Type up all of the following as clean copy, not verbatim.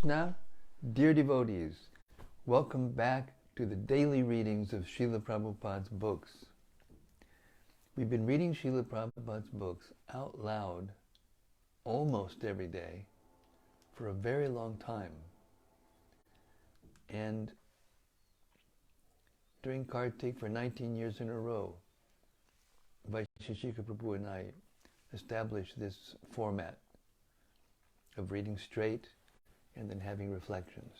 Krishna, dear devotees, welcome back to the daily readings of Srila Prabhupāda's books. We've been reading Srila Prabhupāda's books out loud almost every day for a very long time. And during Kartik for 19 years in a row, Vaisheshika Prabhu and I established this format of reading straight and then having reflections.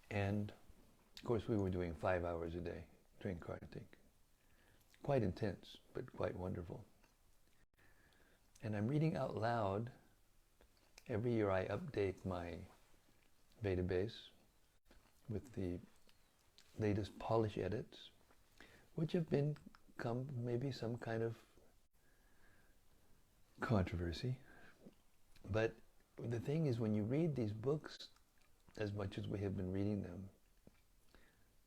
And of course we were doing 5 hours a day during Kartik. Quite intense, but quite wonderful. And I'm reading out loud. Every year I update my database with the latest polish edits, which have become maybe some kind of controversy. But the thing is, when you read these books as much as we have been reading them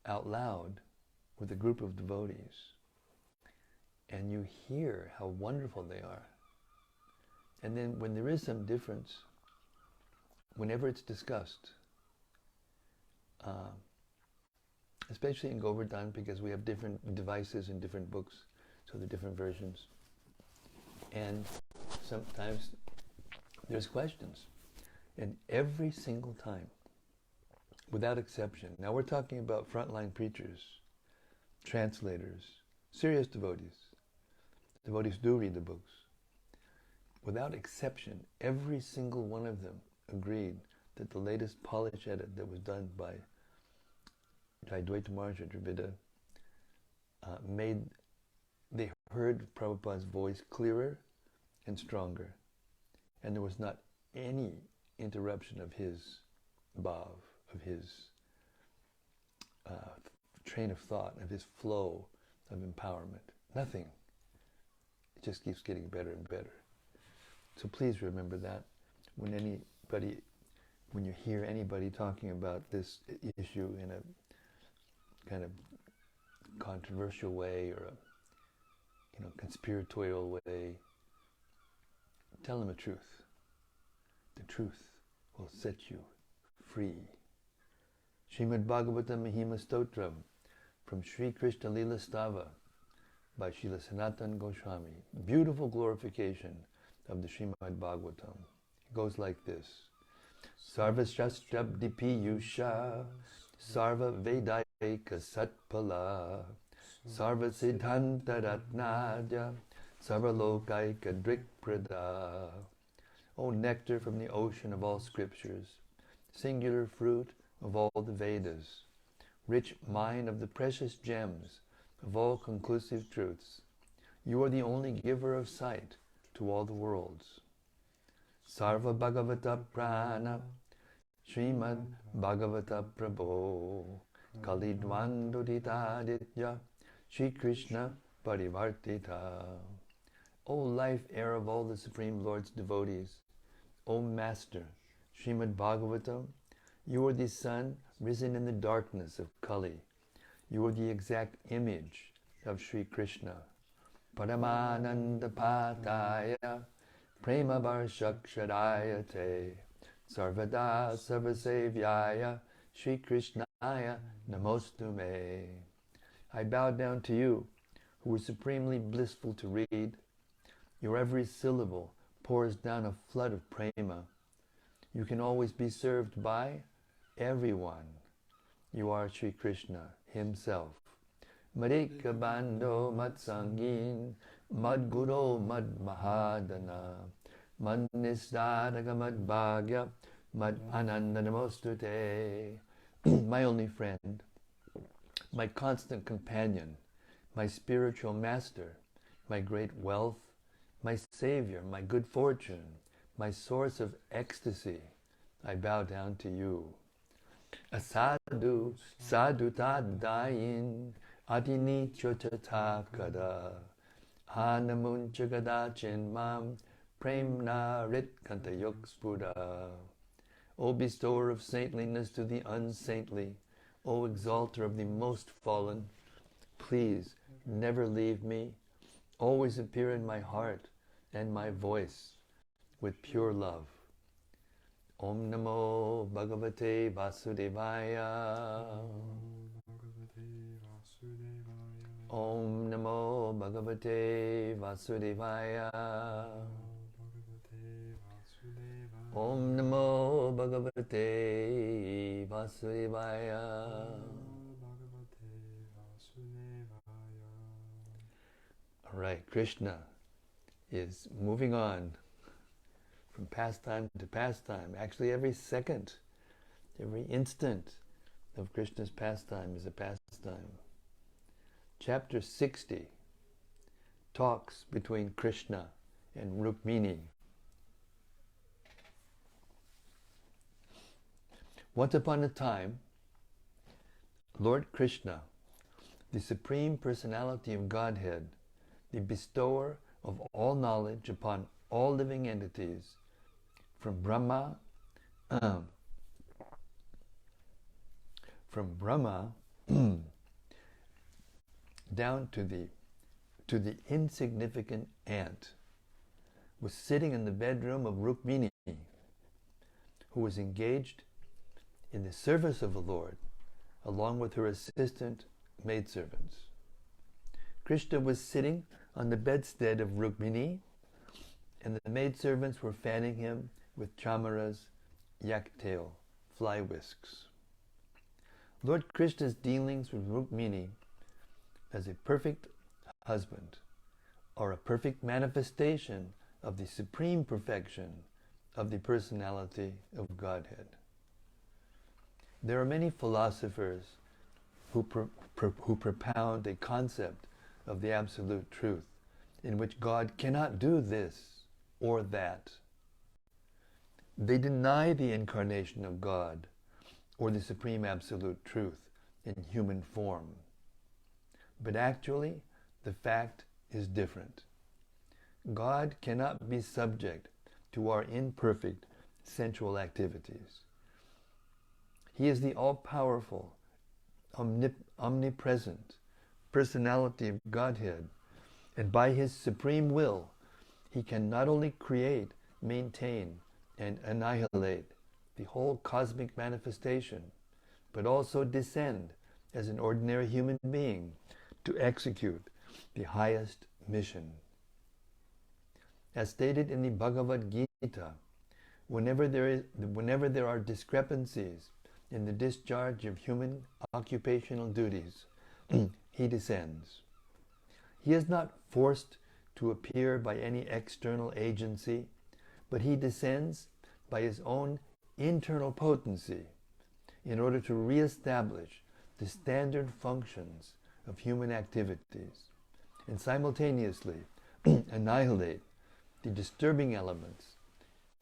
out loud with a group of devotees, and you hear how wonderful they are, and then when there is some difference, whenever it's discussed, especially in Govardhan, because we have different devices in different books, so there are different versions, and sometimes there's questions. And every single time, without exception, now we're talking about frontline preachers, translators, serious devotees. Devotees do read the books. Without exception, every single one of them agreed that the latest polish edit that was done by Jayadvaita Maharaj Dravida they heard Prabhupada's voice clearer and stronger. And there was not any interruption of his bhav, of his train of thought, of his flow of empowerment. Nothing. It just keeps getting better and better. So please remember that when you hear anybody talking about this issue in a kind of controversial way or a conspiratorial way, tell them the truth. The truth will set you free. Śrīmad-Bhāgavatam Mahima Stotram from Sri Krishna Lila Stava by Srila Sanatana Goswami. Beautiful glorification of the Śrīmad-Bhāgavatam. It goes like this. Sarva Shastrabdi Piyusha Sarva Vedaika Satpala Sarva Siddhanta Ratnadya Sarva Lokaika Drikprada. O nectar from the ocean of all scriptures, singular fruit of all the Vedas, rich mine of the precious gems of all conclusive truths, you are the only giver of sight to all the worlds. Sarva Bhagavata Prana Śrīmad-Bhāgavata Prabho Kalidvanduditaditya Shri Krishna Parivartita. O life air of all the Supreme Lord's devotees, O Master, Śrīmad-Bhāgavatam, you are the sun risen in the darkness of Kali. You are the exact image of Sri Krishna. Paramananda Pataya Prema Varshakshadaya Te Sarvada Sarvasevyaya Shri Krishnaya Namostume. I bow down to you, who are supremely blissful to read. Your every syllable pours down a flood of prema. You can always be served by everyone. You are Sri Krishna himself. Madhika Bando Matsangin Madguro Madmahadana Madnisdadaga Madbhagya Mad Ananda Namostute. My only friend, my constant companion, my spiritual master, my great wealth, my savior, my good fortune, my source of ecstasy, I bow down to you. Asadu sadutadayin adini chotatakada hanamunchagada chinmam premna rit kantayok spuda. O bestower of saintliness to the unsaintly, O exalter of the most fallen, please never leave me. Always appear in my heart and my voice with pure love. Om Namo Bhagavate Vasudevaya. Om Namo Bhagavate Vasudevaya. Om Namo Bhagavate Vasudevaya. All right, Krishna is moving on from pastime to pastime. Actually, every second, every instant of Krishna's pastime is a pastime. Chapter 60 talks between Krishna and Rukmiṇī. Once upon a time, Lord Krishna, the Supreme Personality of Godhead, the bestower of all knowledge upon all living entities, from Brahma down to the insignificant ant, was sitting in the bedroom of Rukmiṇī, who was engaged in the service of the Lord, along with her assistant maidservants. Krishna was sitting on the bedstead of Rukmiṇī, and the maidservants were fanning him with chamaras, yak-tail, fly whisks. Lord Krishna's dealings with Rukmiṇī as a perfect husband are a perfect manifestation of the supreme perfection of the personality of Godhead. There are many philosophers who propound a concept of the absolute truth in which God cannot do this or that. They deny the incarnation of God or the supreme absolute truth in human form. But actually, the fact is different. God cannot be subject to our imperfect sensual activities. He is the all-powerful, omnipresent personality of Godhead, and by His supreme will, He can not only create, maintain, and annihilate the whole cosmic manifestation, but also descend as an ordinary human being to execute the highest mission. As stated in the Bhagavad Gita, whenever there are discrepancies in the discharge of human occupational duties, He descends. He is not forced to appear by any external agency, but He descends by His own internal potency in order to re-establish the standard functions of human activities and simultaneously annihilate the disturbing elements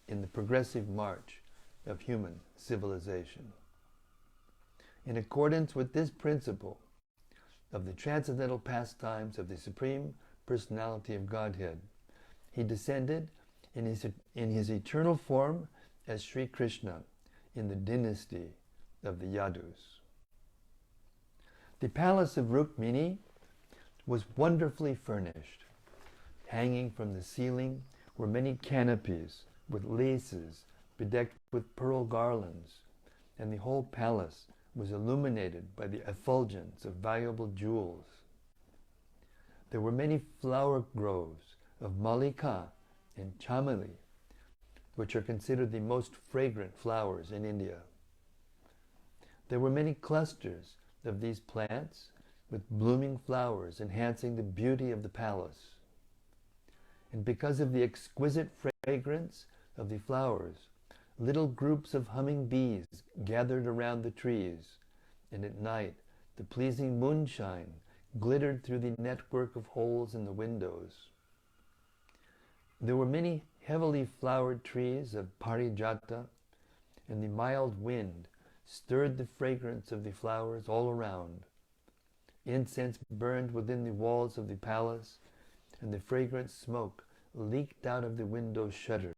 in the progressive march of human civilization. In accordance with this principle of the transcendental pastimes of the Supreme Personality of Godhead, He descended in his eternal form as Sri Krishna in the dynasty of the Yadus. The palace of Rukmiṇī was wonderfully furnished. Hanging from the ceiling were many canopies with laces bedecked with pearl garlands, and the whole palace was illuminated by the effulgence of valuable jewels. There were many flower groves of Mallika and Chameli, which are considered the most fragrant flowers in India. There were many clusters of these plants with blooming flowers enhancing the beauty of the palace. And because of the exquisite fragrance of the flowers, little groups of humming bees gathered around the trees, and at night the pleasing moonshine glittered through the network of holes in the windows. There were many heavily flowered trees of parijata, and the mild wind stirred the fragrance of the flowers all around. Incense burned within the walls of the palace, and the fragrant smoke leaked out of the window shutters.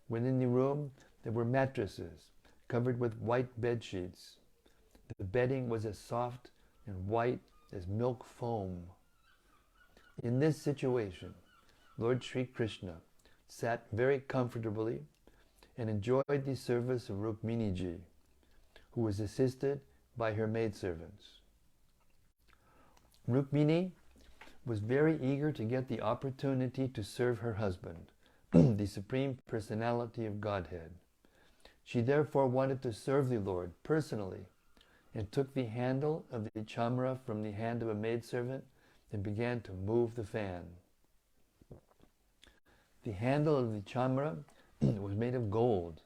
Within the room there were mattresses covered with white bed sheets. The bedding was as soft and white as milk foam. In this situation, Lord Sri Krishna sat very comfortably and enjoyed the service of Rukmiṇī, who was assisted by her maidservants. Rukmiṇī was very eager to get the opportunity to serve her husband, the Supreme Personality of Godhead. She therefore wanted to serve the Lord personally and took the handle of the chamra from the hand of a maidservant and began to move the fan. The handle of the chamra was made of gold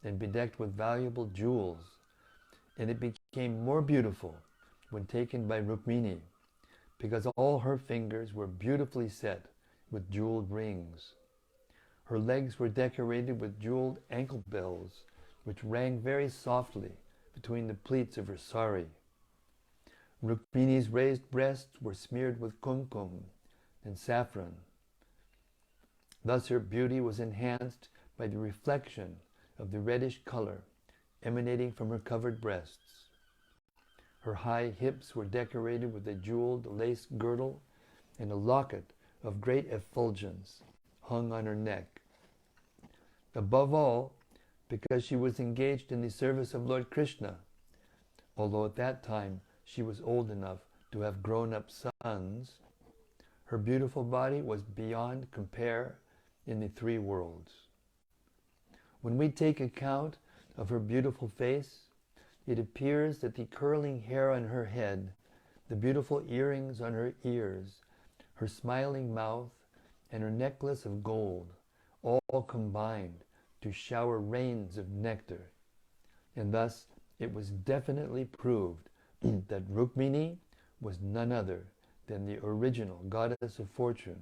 and bedecked with valuable jewels, and it became more beautiful when taken by Rukmiṇī, because all her fingers were beautifully set with jeweled rings. Her legs were decorated with jeweled ankle bells, which rang very softly between the pleats of her sari. Rukmiṇī's raised breasts were smeared with kumkum and saffron. Thus her beauty was enhanced by the reflection of the reddish color emanating from her covered breasts. Her high hips were decorated with a jeweled lace girdle, and a locket of great effulgence hung on her neck. Above all, because she was engaged in the service of Lord Krishna, although at that time she was old enough to have grown-up sons, her beautiful body was beyond compare in the three worlds. When we take account of her beautiful face, it appears that the curling hair on her head, the beautiful earrings on her ears, her smiling mouth, and her necklace of gold all combined to shower rains of nectar. And thus it was definitely proved that Rukmiṇī was none other than the original goddess of fortune,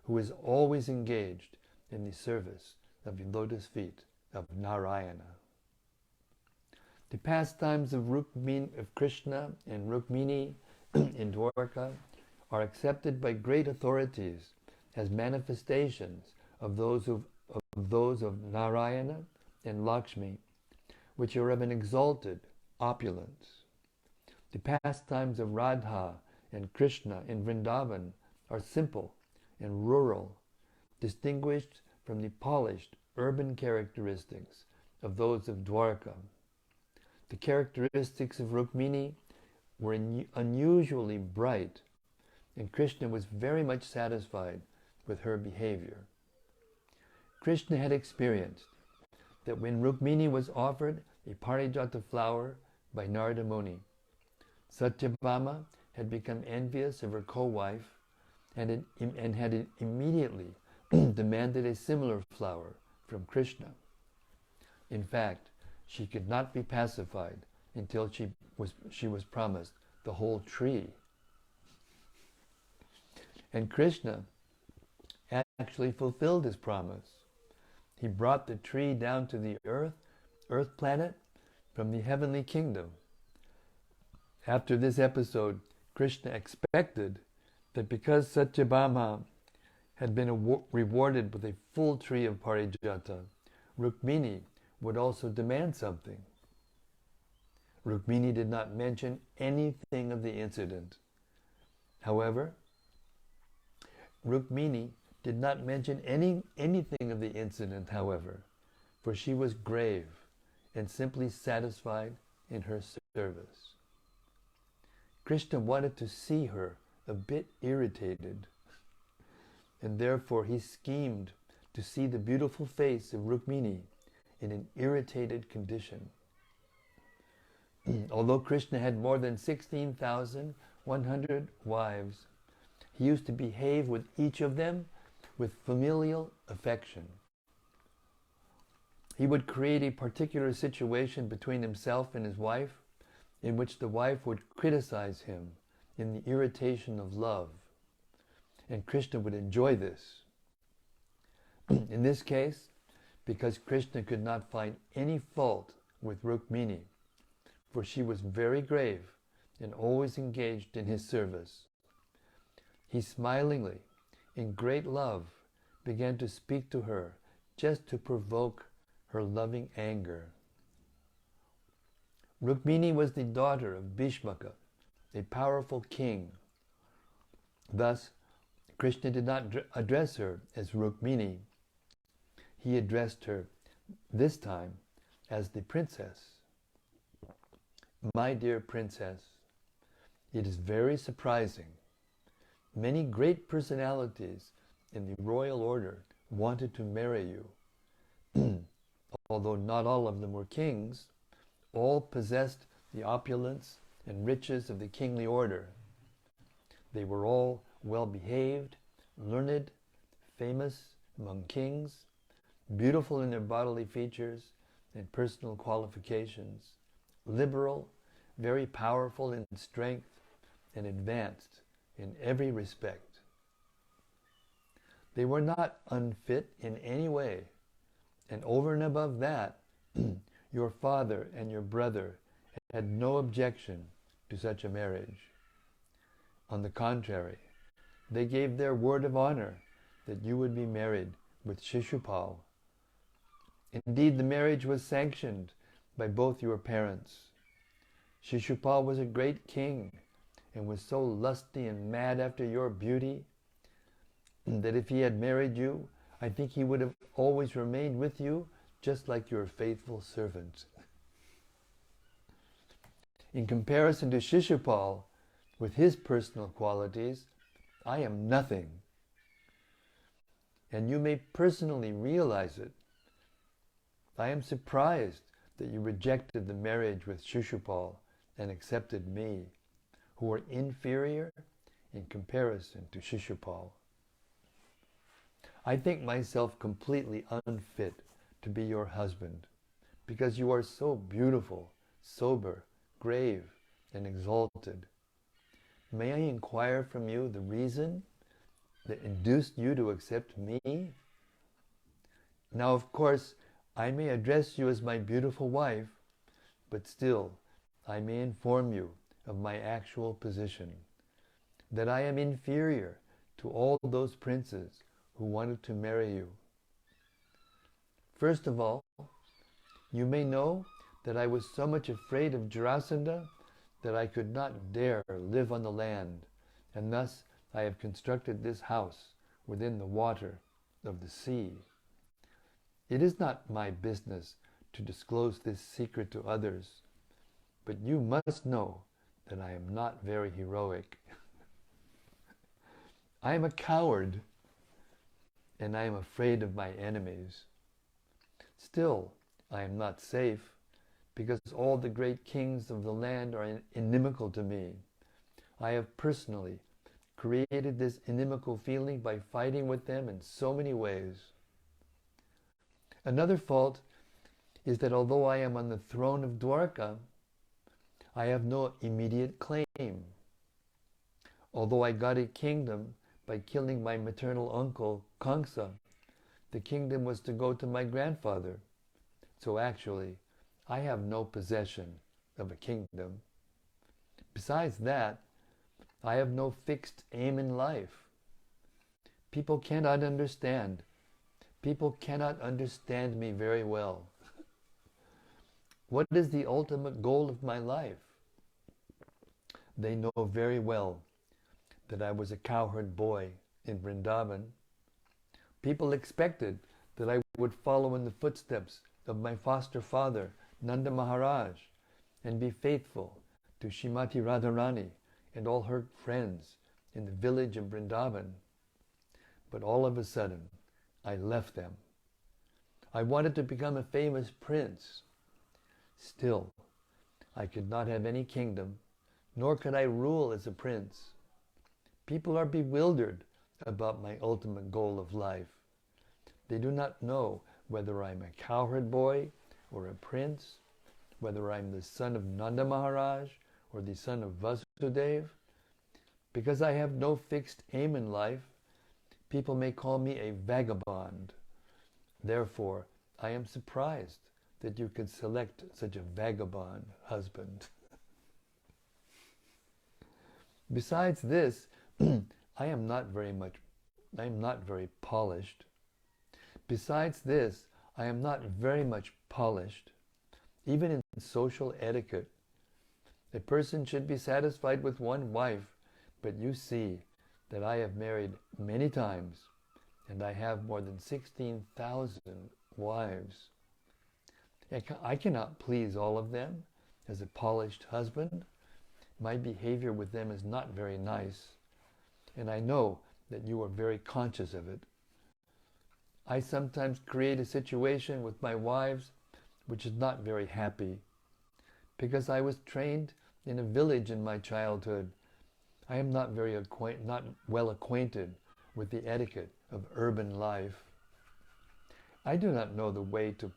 who is always engaged in the service of the lotus feet of Narayana. The pastimes of Krishna and Rukmiṇī in Dwarka are accepted by great authorities as manifestations of those of Narayana and Lakshmi, which are of an exalted opulence. The pastimes of Radha and Krishna in Vrindavan are simple and rural, distinguished from the polished urban characteristics of those of Dwarka. The characteristics of Rukmiṇī were unusually bright, and Krishna was very much satisfied with her behavior. Krishna had experienced that when Rukmiṇī was offered a parijata flower by Narada Muni, Satyabhama had become envious of her co-wife and had immediately demanded a similar flower from Krishna. In fact, she could not be pacified until she was promised the whole tree. And Krishna actually fulfilled his promise. He brought the tree down to the earth planet from the heavenly kingdom. After this episode, Krishna expected that because Satyabhama had been rewarded with a full tree of parijata, Rukmiṇī would also demand something. Rukmiṇī did not mention anything of the incident. However, Rukmiṇī did not mention anything of the incident, for she was grave and simply satisfied in her service. Krishna wanted to see her a bit irritated, and therefore he schemed to see the beautiful face of Rukmiṇī in an irritated condition. Although Krishna had more than 16,100 wives, he used to behave with each of them with familial affection. He would create a particular situation between himself and his wife in which the wife would criticize him in the irritation of love, and Krishna would enjoy this. In this case, because Krishna could not find any fault with Rukmiṇī, for she was very grave and always engaged in his service, he smilingly, in great love, began to speak to her just to provoke her loving anger. Rukmiṇī was the daughter of Bhishmaka, a powerful king. Thus, Krishna did not address her as Rukmiṇī. He addressed her this time as the princess. My dear princess, it is very surprising. Many great personalities in the royal order wanted to marry you. Although not all of them were kings, all possessed the opulence and riches of the kingly order. They were all well-behaved, learned, famous among kings, beautiful in their bodily features and personal qualifications, liberal, very powerful in strength, and advanced in every respect. They were not unfit in any way, and over and above that, your father and your brother had no objection to such a marriage. On the contrary, they gave their word of honor that you would be married with Shishupal. Indeed, the marriage was sanctioned by both your parents. Shishupal was a great king and was so lusty and mad after your beauty that if he had married you, I think he would have always remained with you just like your faithful servant. In comparison to Shishupal, with his personal qualities, I am nothing. And you may personally realize it. I am surprised that you rejected the marriage with Shishupal and accepted me, who are inferior in comparison to Shishupal. I think myself completely unfit to be your husband, because you are so beautiful, sober, grave, and exalted. May I inquire from you the reason that induced you to accept me? Now, of course, I may address you as my beautiful wife, but still, I may inform you of my actual position, that I am inferior to all those princes who wanted to marry you. First of all, you may know that I was so much afraid of Jarasandha that I could not dare live on the land, and thus I have constructed this house within the water of the sea. It is not my business to disclose this secret to others, but you must know that I am not very heroic. I am a coward, and I am afraid of my enemies. Still, I am not safe, because all the great kings of the land are inimical to me. I have personally created this inimical feeling by fighting with them in so many ways. Another fault is that although I am on the throne of Dwarka, I have no immediate claim. Although I got a kingdom by killing my maternal uncle, Kamsa, the kingdom was to go to my grandfather. So actually, I have no possession of a kingdom. Besides that, I have no fixed aim in life. People cannot understand. People cannot understand me very well. What is the ultimate goal of my life? They know very well that I was a cowherd boy in Vrindavan. People expected that I would follow in the footsteps of my foster father, Nanda Maharaj, and be faithful to Srimati Radharani and all her friends in the village of Vrindavan. But all of a sudden, I left them. I wanted to become a famous prince. Still, I could not have any kingdom, nor could I rule as a prince. People are bewildered about my ultimate goal of life. They do not know whether I'm a cowherd boy or a prince, whether I'm the son of Nanda Maharaj or the son of Vasudeva. Because I have no fixed aim in life, people may call me a vagabond. Therefore, I am surprised that you could select such a vagabond husband. Besides this, I am not very polished. Besides this, I am not very much polished. Even in social etiquette, a person should be satisfied with one wife, but you see that I have married many times, and I have more than 16,000 wives. I cannot please all of them as a polished husband. My behavior with them is not very nice, and I know that you are very conscious of it. I sometimes create a situation with my wives which is not very happy, because I was trained in a village in my childhood. I am not well acquainted with the etiquette of urban life. I do not know the way to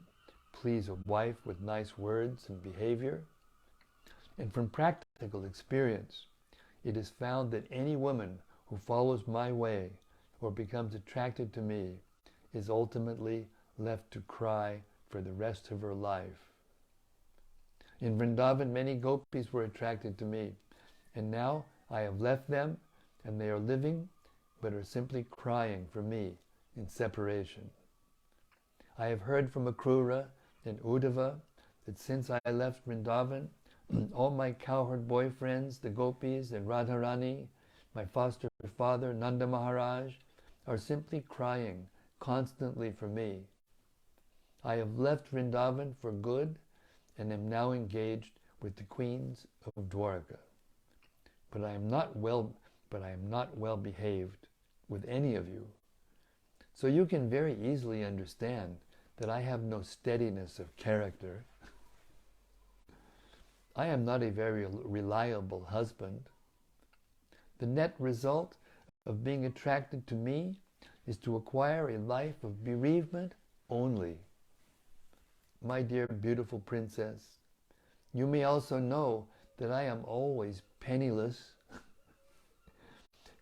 please a wife with nice words and behavior. And from practical experience, it is found that any woman who follows my way or becomes attracted to me is ultimately left to cry for the rest of her life. In Vrindavan, many gopis were attracted to me, and now I have left them, and they are living, but are simply crying for me in separation. I have heard from Akrura and Uddhava that since I left Vrindavan, all my cowherd boyfriends, the gopis and Radharani, my foster father, Nanda Maharaj, are simply crying constantly for me. I have left Vrindavan for good and am now engaged with the queens of Dwarka. But I am not well behaved with any of you. So you can very easily understand that I have no steadiness of character. I am not a very reliable husband. The net result of being attracted to me is to acquire a life of bereavement only. My dear beautiful princess, you may also know that I am always penniless.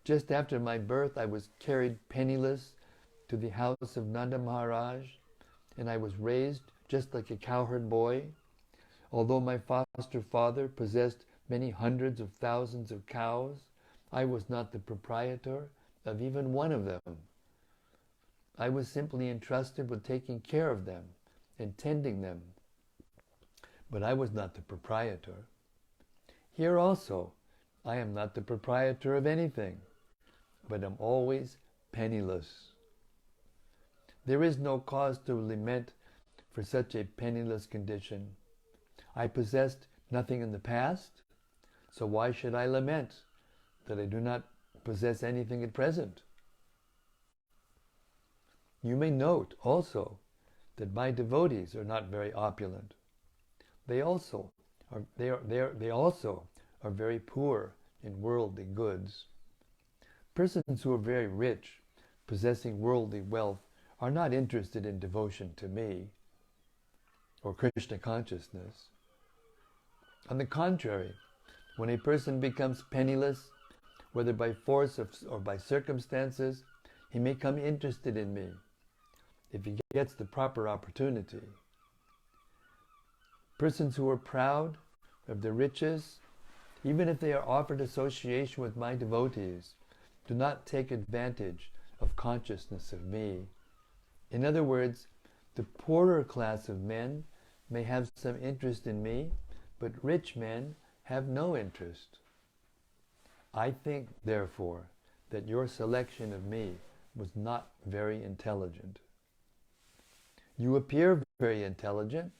Just after my birth, I was carried penniless to the house of Nanda Maharaj, and I was raised just like a cowherd boy. Although my foster father possessed many hundreds of thousands of cows, I was not the proprietor of even one of them. I was simply entrusted with taking care of them and tending them, but I was not the proprietor. Here also, I am not the proprietor of anything, but am always penniless. There is no cause to lament for such a penniless condition. I possessed nothing in the past, so why should I lament that I do not possess anything at present? You may note also that my devotees are not very opulent. They also are very poor in worldly goods. Persons who are very rich, possessing worldly wealth, are not interested in devotion to me or Krishna consciousness. On the contrary, when a person becomes penniless, whether by force or by circumstances, he may come interested in me if he gets the proper opportunity. Persons who are proud of their riches, even if they are offered association with my devotees, do not take advantage of consciousness of me. In other words, the poorer class of men may have some interest in me, but rich men have no interest. I think, therefore, that your selection of me was not very intelligent. You appear very intelligent,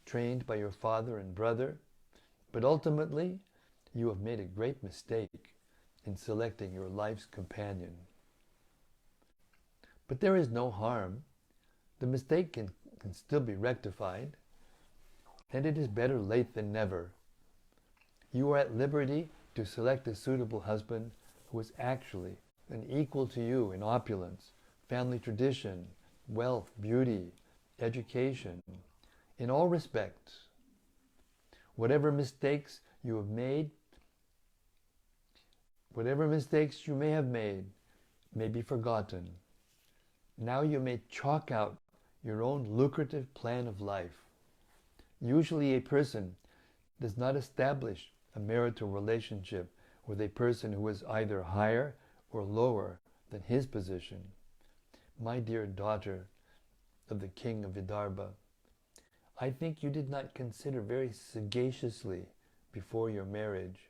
trained by your father and brother, but ultimately you have made a great mistake in selecting your life's companion. But there is no harm. The mistake can still be rectified, and it is better late than never. You are at liberty to select a suitable husband who is actually an equal to you in opulence, family tradition, wealth, beauty, education, in all respects. Whatever mistakes you may have made may be forgotten. Now you may chalk out your own lucrative plan of life. Usually a person does not establish a marital relationship with a person who is either higher or lower than his position. My dear daughter of the king of Vidarbha, I think you did not consider very sagaciously before your marriage.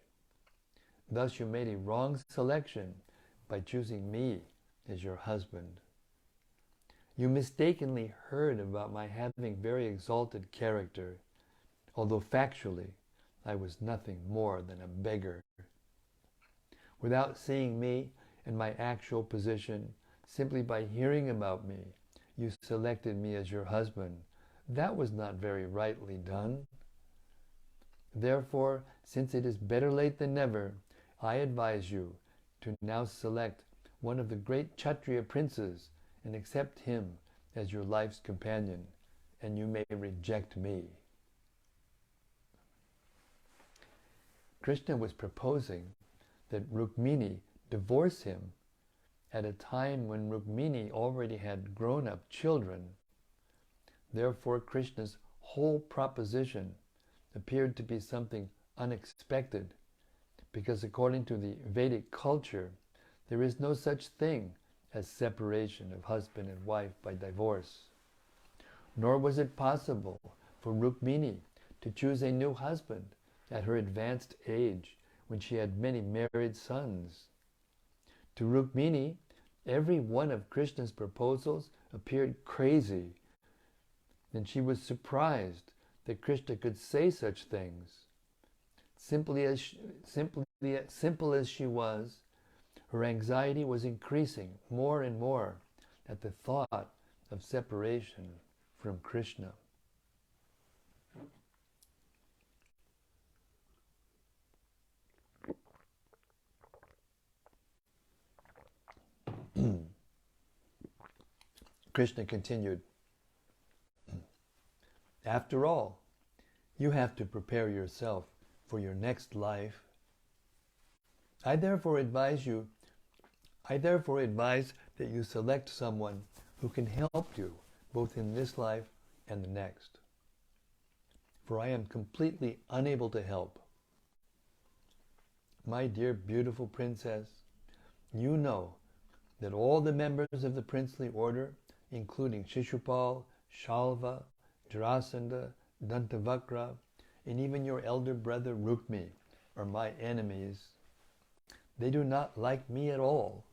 Thus you made a wrong selection by choosing me as your husband. You mistakenly heard about my having very exalted character, although factually I was nothing more than a beggar. Without seeing me and my actual position, simply by hearing about me, you selected me as your husband. That was not very rightly done. Therefore, since it is better late than never, I advise you to now select one of the great Kshatriya princes and accept him as your life's companion, and you may reject me. Krishna was proposing that Rukmiṇī divorce him at a time when Rukmiṇī already had grown-up children. Therefore, Krishna's whole proposition appeared to be something unexpected, because according to the Vedic culture, there is no such thing as separation of husband and wife by divorce. Nor was it possible for Rukmiṇī to choose a new husband at her advanced age when she had many married sons. To Rukmiṇī, every one of Krishna's proposals appeared crazy, and she was surprised that Krishna could say such things. Simple as she was, her anxiety was increasing more and more at the thought of separation from Krishna. Krishna continued, after all, you have to prepare yourself for your next life. I therefore advise that you select someone who can help you both in this life and the next. For I am completely unable to help. My dear beautiful princess, you know that all the members of the princely order, including Shishupal, Shalva, Jarasandha, Dantavakra, and even your elder brother Rukmiṇī, are my enemies. They do not like me at all.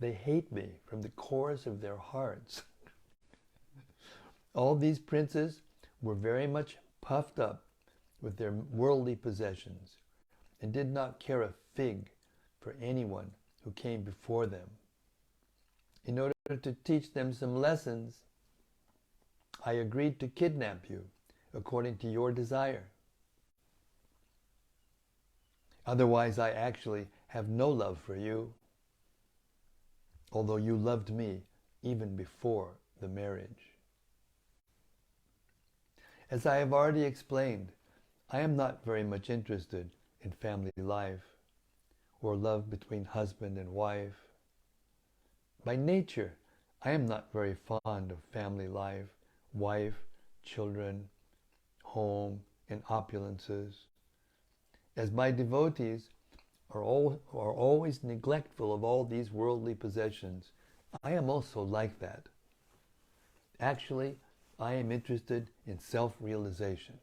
They hate me from the cores of their hearts. All these princes were very much puffed up with their worldly possessions and did not care a fig for anyone who came before them. In order to teach them some lessons, I agreed to kidnap you according to your desire. Otherwise, I actually have no love for you, although you loved me even before the marriage. As I have already explained, I am not very much interested in family life or love between husband and wife. By nature, I am not very fond of family life, wife, children, home, and opulences. As my devotees are always neglectful of all these worldly possessions, I am also like that. Actually, I am interested in self-realization.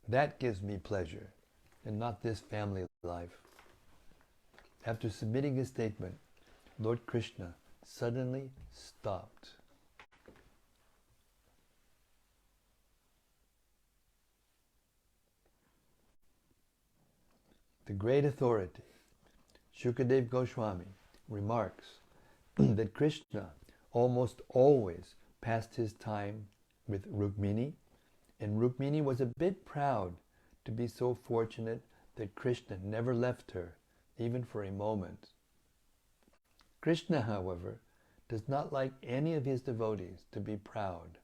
That gives me pleasure, and not this family life. After submitting his statement, Lord Krishna suddenly stopped. The great authority, Shukadeva Goswami, remarks that Krishna almost always passed his time with Rukmiṇī, and Rukmiṇī was a bit proud to be so fortunate that Krishna never left her, even for a moment. Krishna, however, does not like any of his devotees to be proud.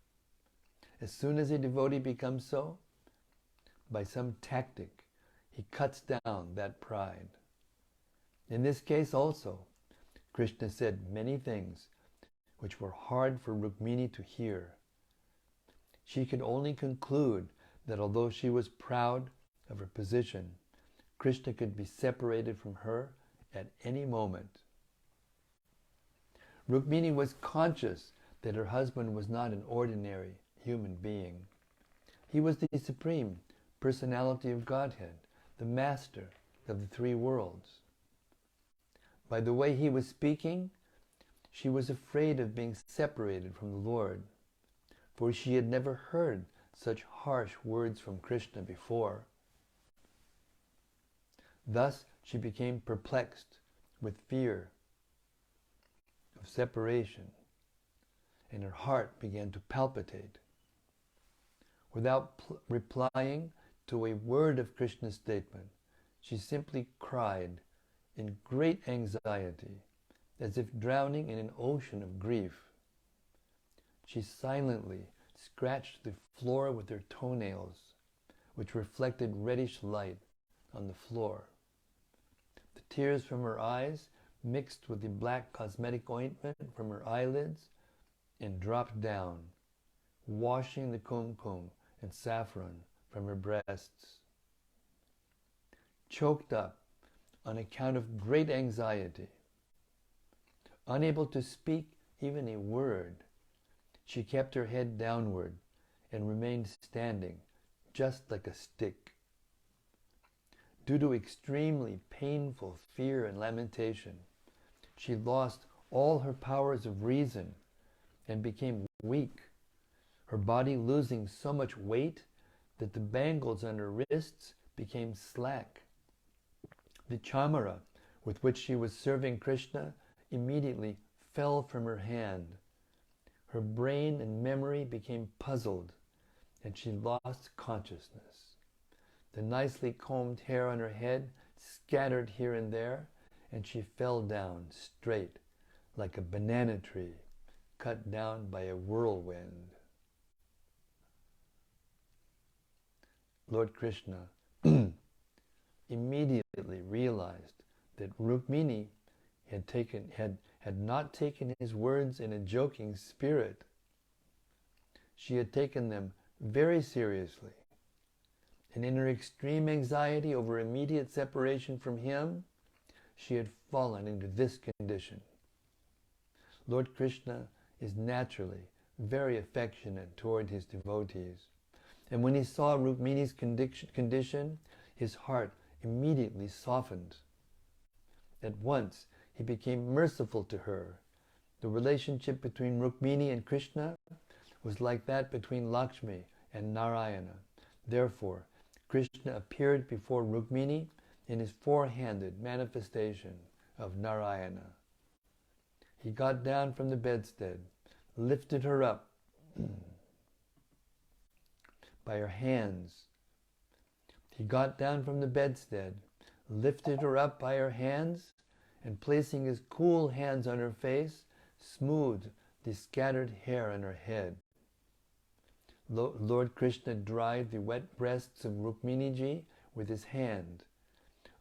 As soon as a devotee becomes so, by some tactic, he cuts down that pride. In this case also, Krishna said many things which were hard for Rukmiṇī to hear. She could only conclude that although she was proud of her position, Krishna could be separated from her at any moment. Rukmiṇī was conscious that her husband was not an ordinary human being. He was the Supreme Personality of Godhead, the Master of the three worlds. By the way he was speaking, She was afraid of being separated from the Lord, for she had never heard such harsh words from Krishna before. Thus she became perplexed with fear of separation, and her heart began to palpitate. Without replying to a word of Krishna's statement, she simply cried in great anxiety, as if drowning in an ocean of grief. She silently scratched the floor with her toenails, which reflected reddish light on the floor. The tears from her eyes mixed with the black cosmetic ointment from her eyelids and dropped down, washing the kumkum and saffron from her breasts. Choked up on account of great anxiety, unable to speak even a word, she kept her head downward and remained standing just like a stick. Due to extremely painful fear and lamentation, she lost all her powers of reason and became weak, her body losing so much weight that the bangles on her wrists became slack. The chamara with which she was serving Krishna immediately fell from her hand. Her brain and memory became puzzled, and she lost consciousness. The nicely combed hair on her head scattered here and there, and she fell down straight like a banana tree cut down by a whirlwind. Lord Krishna immediately realized that Rukmiṇī had not taken his words in a joking spirit. She had taken them very seriously, and in her extreme anxiety over immediate separation from him, she had fallen into this condition. Lord Krishna is naturally very affectionate toward his devotees, and when he saw Rukmiṇī's condition, his heart immediately softened. At once, he became merciful to her. The relationship between Rukmiṇī and Krishna was like that between Lakshmi and Narayana. Therefore, Krishna appeared before Rukmiṇī in his four-handed manifestation of Narayana. He got down from the bedstead, lifted her up by her hands. He got down from the bedstead, lifted her up by her hands, and placing his cool hands on her face, smoothed the scattered hair on her head. Lord Krishna dried the wet breasts of Rukmiṇī with his hand.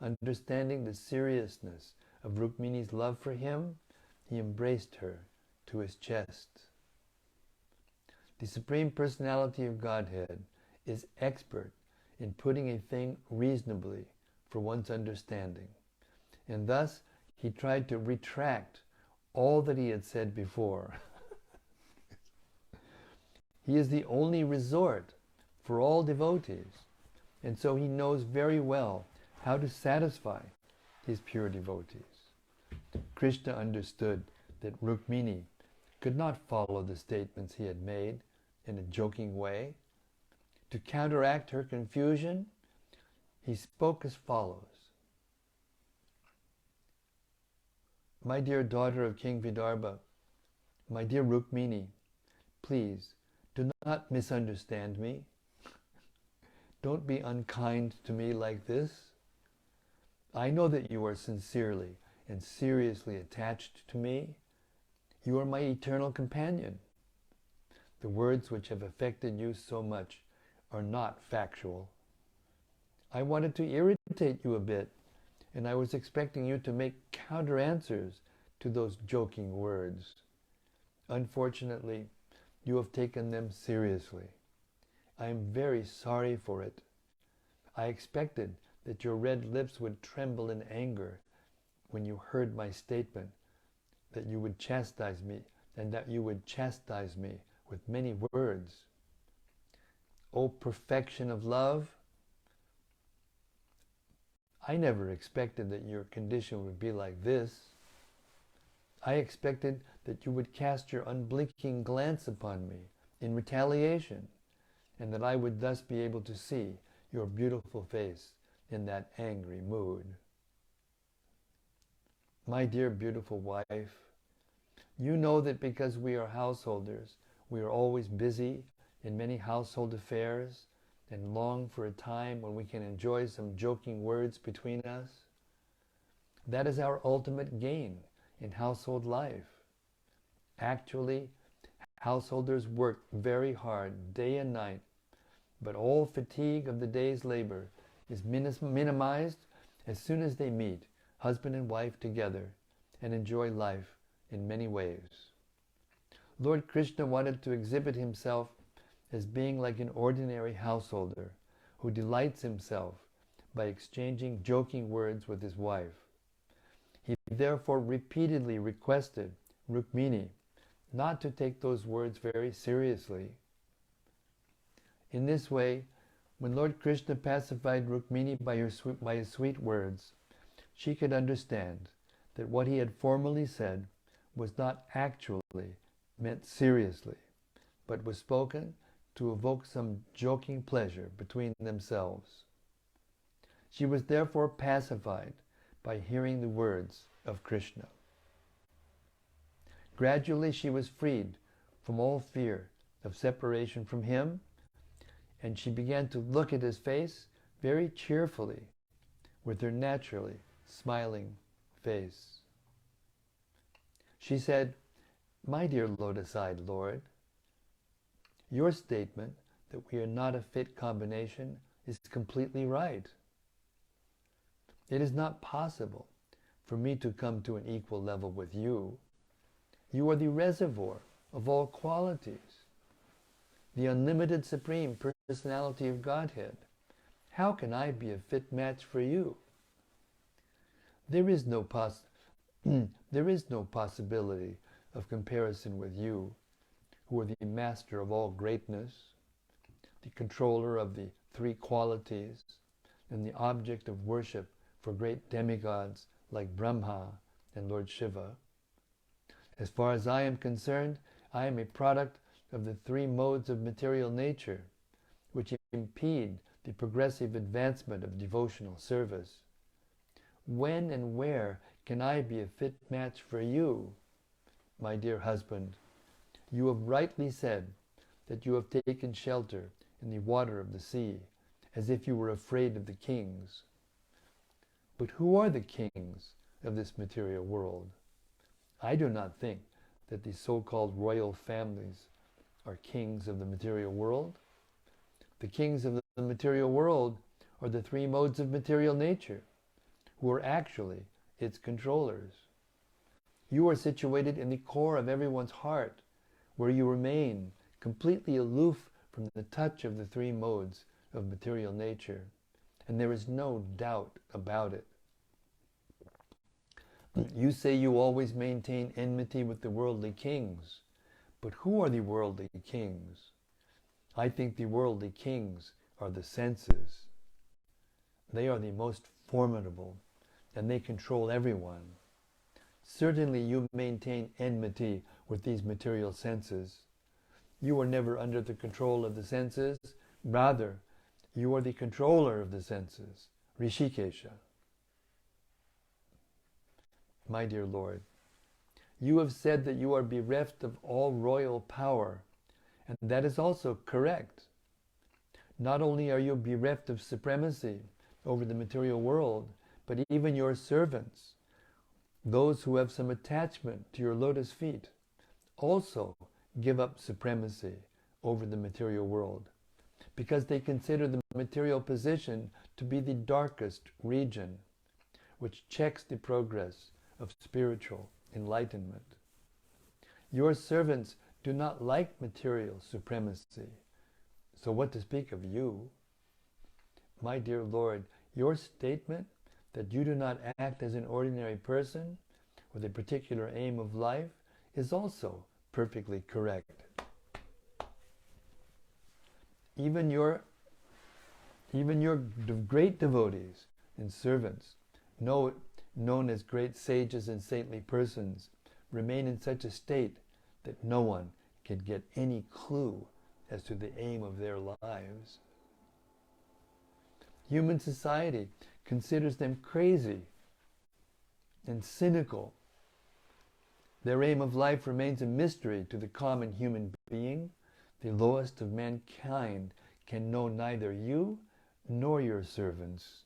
Understanding the seriousness of Rukmiṇī's love for him, he embraced her to his chest. The Supreme Personality of Godhead is expert in putting a thing reasonably for one's understanding, and thus he tried to retract all that he had said before. He is the only resort for all devotees, and so he knows very well how to satisfy his pure devotees. Krishna understood that Rukmiṇī could not follow the statements he had made in a joking way. To counteract her confusion, he spoke as follows. My dear daughter of King Vidarbha, my dear Rukmiṇī, please do not misunderstand me. Don't be unkind to me like this. I know that you are sincerely and seriously attached to me. You are my eternal companion. The words which have affected you so much are not factual. I wanted to irritate you a bit, and I was expecting you to make counter answers to those joking words. Unfortunately, you have taken them seriously. I am very sorry for it. I expected that your red lips would tremble in anger when you heard my statement that you would chastise me, and that you would chastise me with many words. O perfection of love, I never expected that your condition would be like this. I expected that you would cast your unblinking glance upon me in retaliation, and that I would thus be able to see your beautiful face in that angry mood. My dear beautiful wife, you know that because we are householders, we are always busy in many household affairs and long for a time when we can enjoy some joking words between us. That is our ultimate gain in household life. Actually, householders work very hard day and night, but all fatigue of the day's labor is minimized as soon as they meet, husband and wife together, and enjoy life in many ways. Lord Krishna wanted to exhibit himself as being like an ordinary householder who delights himself by exchanging joking words with his wife. He therefore repeatedly requested Rukmiṇī not to take those words very seriously. In this way, when Lord Krishna pacified Rukmiṇī by his sweet words, she could understand that what he had formerly said was not actually meant seriously, but was spoken to evoke some joking pleasure between themselves. She was therefore pacified by hearing the words of Krishna. Gradually she was freed from all fear of separation from him, and she began to look at his face very cheerfully with her naturally smiling face. She said, "My dear lotus-eyed Lord, your statement that we are not a fit combination is completely right. It is not possible for me to come to an equal level with you. You are the reservoir of all qualities, the unlimited Supreme Personality of Godhead. How can I be a fit match for you? There is no possibility of comparison with you, who are the master of all greatness, the controller of the three qualities, and the object of worship for great demigods like Brahma and Lord Shiva. As far as I am concerned, I am a product of the three modes of material nature, which impede the progressive advancement of devotional service. When and where can I be a fit match for you? My dear husband, you have rightly said that you have taken shelter in the water of the sea, as if you were afraid of the kings. But who are the kings of this material world? I do not think that the so-called royal families are kings of the material world. The kings of the material world are the three modes of material nature, who are actually its controllers. You are situated in the core of everyone's heart, where you remain completely aloof from the touch of the three modes of material nature, and there is no doubt about it. You say you always maintain enmity with the worldly kings, but who are the worldly kings? I think the worldly kings are the senses. They are the most formidable, and they control everyone. Certainly you maintain enmity with these material senses. You are never under the control of the senses. Rather, you are the controller of the senses, Rishikesha. My dear Lord, you have said that you are bereft of all royal power, and that is also correct. Not only are you bereft of supremacy over the material world, but even your servants, those who have some attachment to your lotus feet, also give up supremacy over the material world, because they consider the material position to be the darkest region, which checks the progress of spiritual enlightenment. Your servants do not like material supremacy, so what to speak of you? My dear Lord, your statement that you do not act as an ordinary person with a particular aim of life is also perfectly correct. Even your great devotees and servants, known as great sages and saintly persons, remain in such a state that no one can get any clue as to the aim of their lives. Human society considers them crazy and cynical. Their aim of life remains a mystery to the common human being. The lowest of mankind can know neither you nor your servants.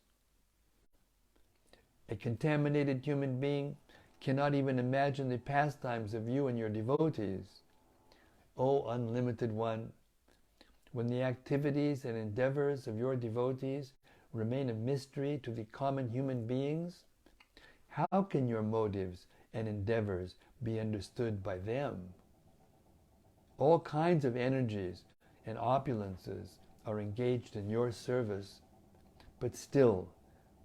A contaminated human being cannot even imagine the pastimes of you and your devotees. O Unlimited One, when the activities and endeavors of your devotees remain a mystery to the common human beings, how can your motives and endeavors be understood by them? All kinds of energies and opulences are engaged in your service, but still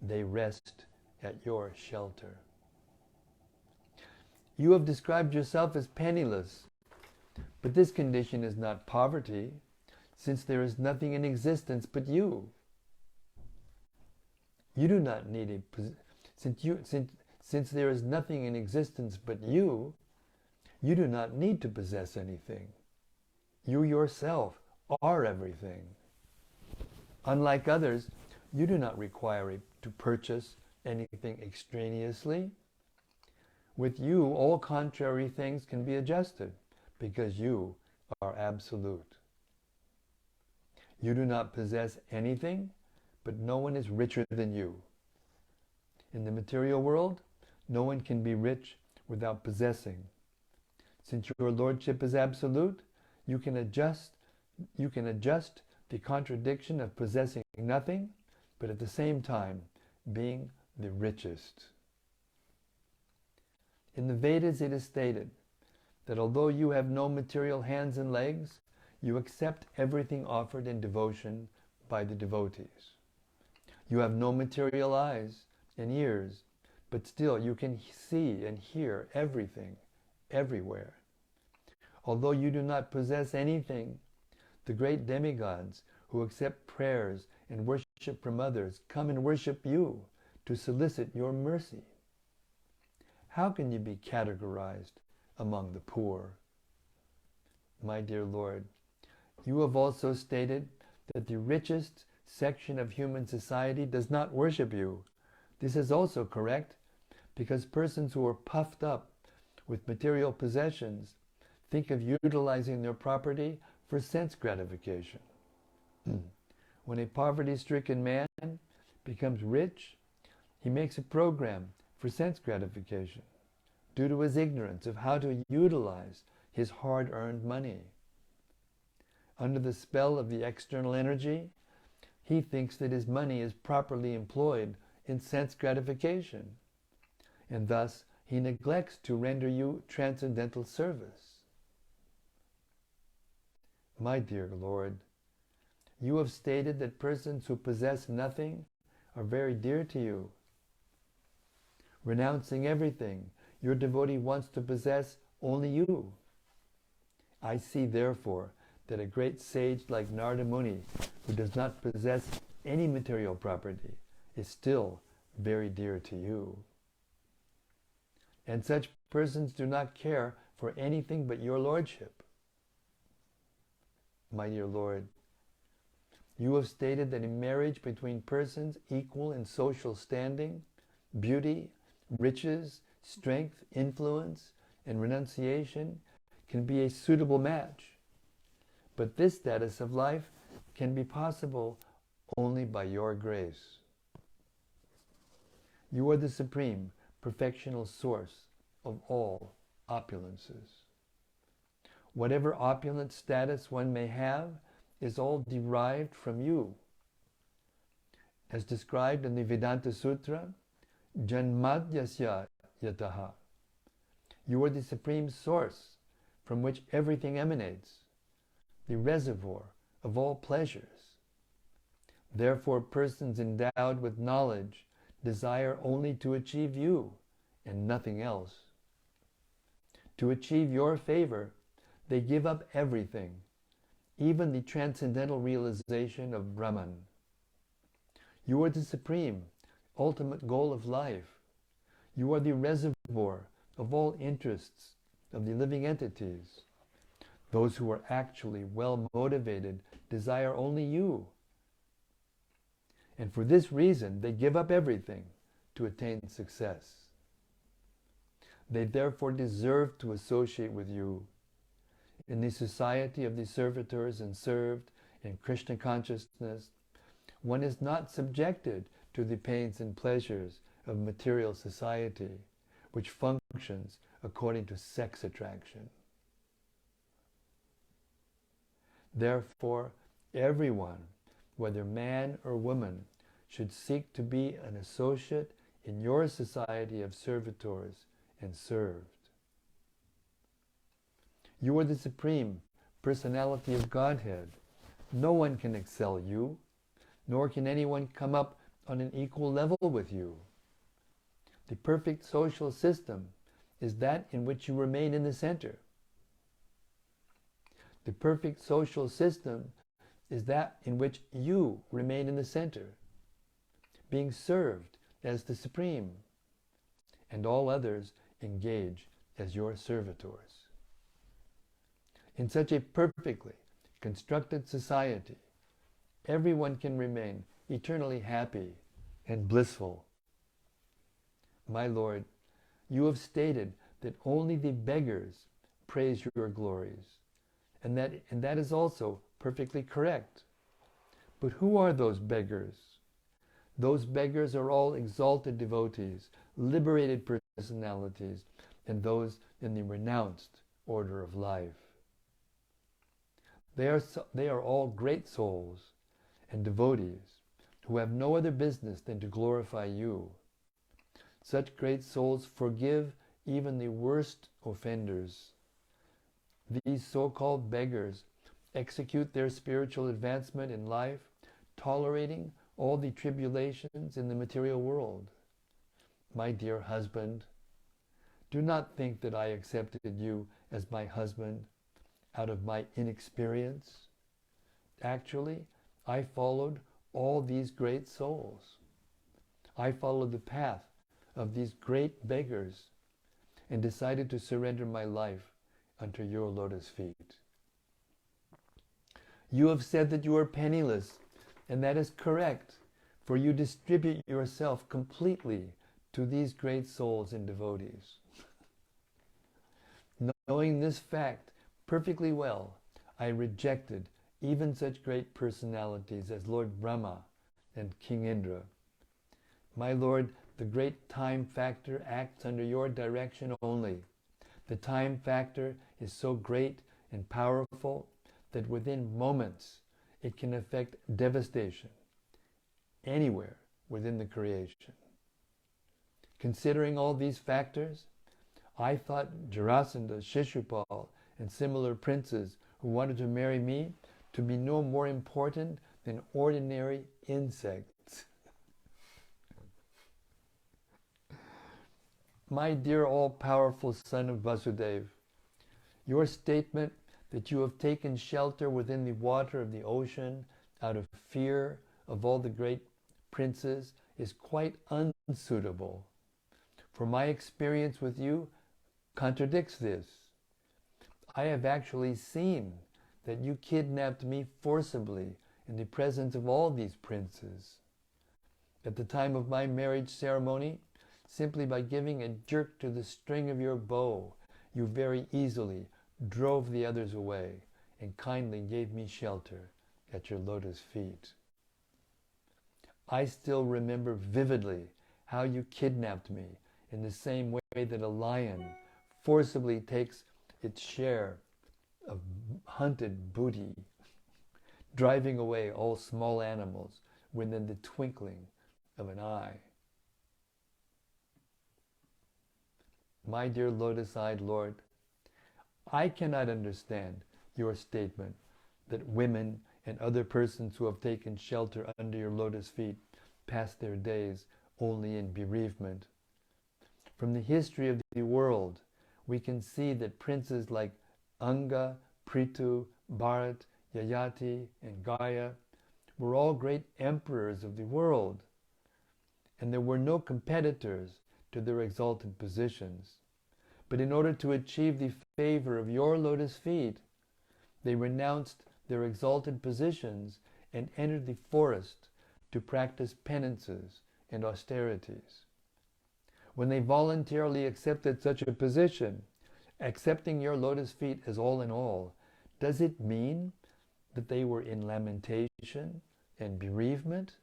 they rest at your shelter. You have described yourself as penniless, but this condition is not poverty, since there is nothing in existence but you. You do not need since there is nothing in existence but you do not need to possess anything. You yourself are everything. Unlike others, you do not require to purchase anything extraneously. With you, all contrary things can be adjusted, because you are absolute. You do not possess anything, but no one is richer than you. In the material world, no one can be rich without possessing. Since your lordship is absolute, you can adjust the contradiction of possessing nothing, but at the same time being the richest. In the Vedas it is stated that although you have no material hands and legs, you accept everything offered in devotion by the devotees. You have no material eyes and ears, but still you can see and hear everything, everywhere. Although you do not possess anything, the great demigods who accept prayers and worship from others come and worship you to solicit your mercy. How can you be categorized among the poor? My dear Lord, you have also stated that the richest section of human society does not worship you. This is also correct, because persons who are puffed up with material possessions think of utilizing their property for sense gratification. When a poverty-stricken man becomes rich, he makes a program for sense gratification due to his ignorance of how to utilize his hard-earned money. Under the spell of the external energy, he thinks that his money is properly employed in sense gratification, and thus he neglects to render you transcendental service. My dear Lord, you have stated that persons who possess nothing are very dear to you. Renouncing everything, your devotee wants to possess only you. I see, therefore, that a great sage like Narada Muni, who does not possess any material property, is still very dear to you. And such persons do not care for anything but your lordship. My dear Lord, you have stated that a marriage between persons equal in social standing, beauty, riches, strength, influence, and renunciation can be a suitable match. But this status of life can be possible only by your grace. You are the supreme, perfectional source of all opulences. Whatever opulent status one may have is all derived from you. As described in the Vedanta Sutra, Janmadyasya yataha. You are the supreme source from which everything emanates, the reservoir of all pleasures. Therefore, persons endowed with knowledge desire only to achieve you and nothing else. To achieve your favor, they give up everything, even the transcendental realization of Brahman. You are the supreme, ultimate goal of life. You are the reservoir of all interests of the living entities. Those who are actually well motivated desire only you. And for this reason, they give up everything to attain success. They therefore deserve to associate with you. In the society of the servitors and served in Krishna consciousness, one is not subjected to the pains and pleasures of material society, which functions according to sex attraction. Therefore, everyone, whether man or woman, should seek to be an associate in your society of servitors and served. You are the Supreme Personality of Godhead. No one can excel you, nor can anyone come up on an equal level with you. The perfect social system is that in which you remain in the center. The perfect social system is that in which you remain in the center, being served as the Supreme, and all others engage as your servitors. In such a perfectly constructed society, everyone can remain eternally happy and blissful. My Lord, you have stated that only the beggars praise your glories, and that is also perfectly correct. But who are those beggars? Those beggars are all exalted devotees, liberated personalities, and those in the renounced order of life. They are all great souls and devotees who have no other business than to glorify you. Such great souls forgive even the worst offenders. These so-called beggars execute their spiritual advancement in life, tolerating all the tribulations in the material world. My dear husband, do not think that I accepted you as my husband out of my inexperience. Actually, I followed all these great souls. I followed the path of these great beggars and decided to surrender my life unto your lotus feet. You have said that you are penniless, and that is correct, for you distribute yourself completely to these great souls and devotees. Knowing this fact perfectly well, I rejected even such great personalities as Lord Brahma and King Indra. My Lord, the great time factor acts under your direction only. The time factor is so great and powerful that within moments it can affect devastation anywhere within the creation. Considering all these factors, I thought Jarasandha, Shishupal, and similar princes who wanted to marry me to be no more important than ordinary insects. My dear all-powerful son of Vasudeva, your statement that you have taken shelter within the water of the ocean out of fear of all the great princes is quite unsuitable. For my experience with you contradicts this. I have actually seen that you kidnapped me forcibly in the presence of all these princes. At the time of my marriage ceremony, simply by giving a jerk to the string of your bow, you very easily drove the others away and kindly gave me shelter at your lotus feet. I still remember vividly how you kidnapped me in the same way that a lion forcibly takes its share of hunted booty, driving away all small animals within the twinkling of an eye. My dear lotus-eyed Lord, I cannot understand your statement that women and other persons who have taken shelter under your lotus feet pass their days only in bereavement. From the history of the world, we can see that princes like Anga, Prithu, Bharat, Yayati, and Gaya were all great emperors of the world, and there were no competitors to their exalted positions. But in order to achieve the favor of your lotus feet, they renounced their exalted positions and entered the forest to practice penances and austerities. When they voluntarily accepted such a position, accepting your lotus feet as all in all, does it mean that they were in lamentation and bereavement?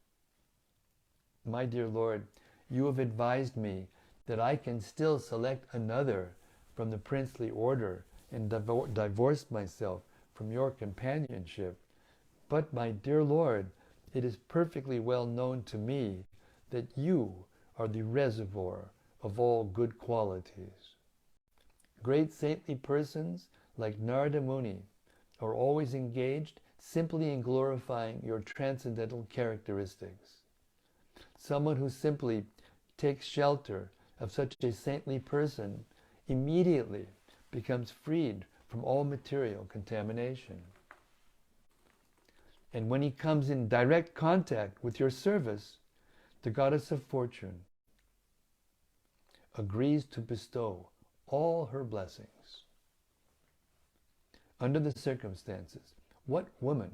My dear Lord, you have advised me that I can still select another from the princely order and divorce myself from your companionship. But my dear Lord, it is perfectly well known to me that you are the reservoir of all good qualities. Great saintly persons like Narada Muni are always engaged simply in glorifying your transcendental characteristics. Someone who simply takes shelter of such a saintly person immediately becomes freed from all material contamination. And when he comes in direct contact with your service, the goddess of fortune agrees to bestow all her blessings. Under the circumstances, what woman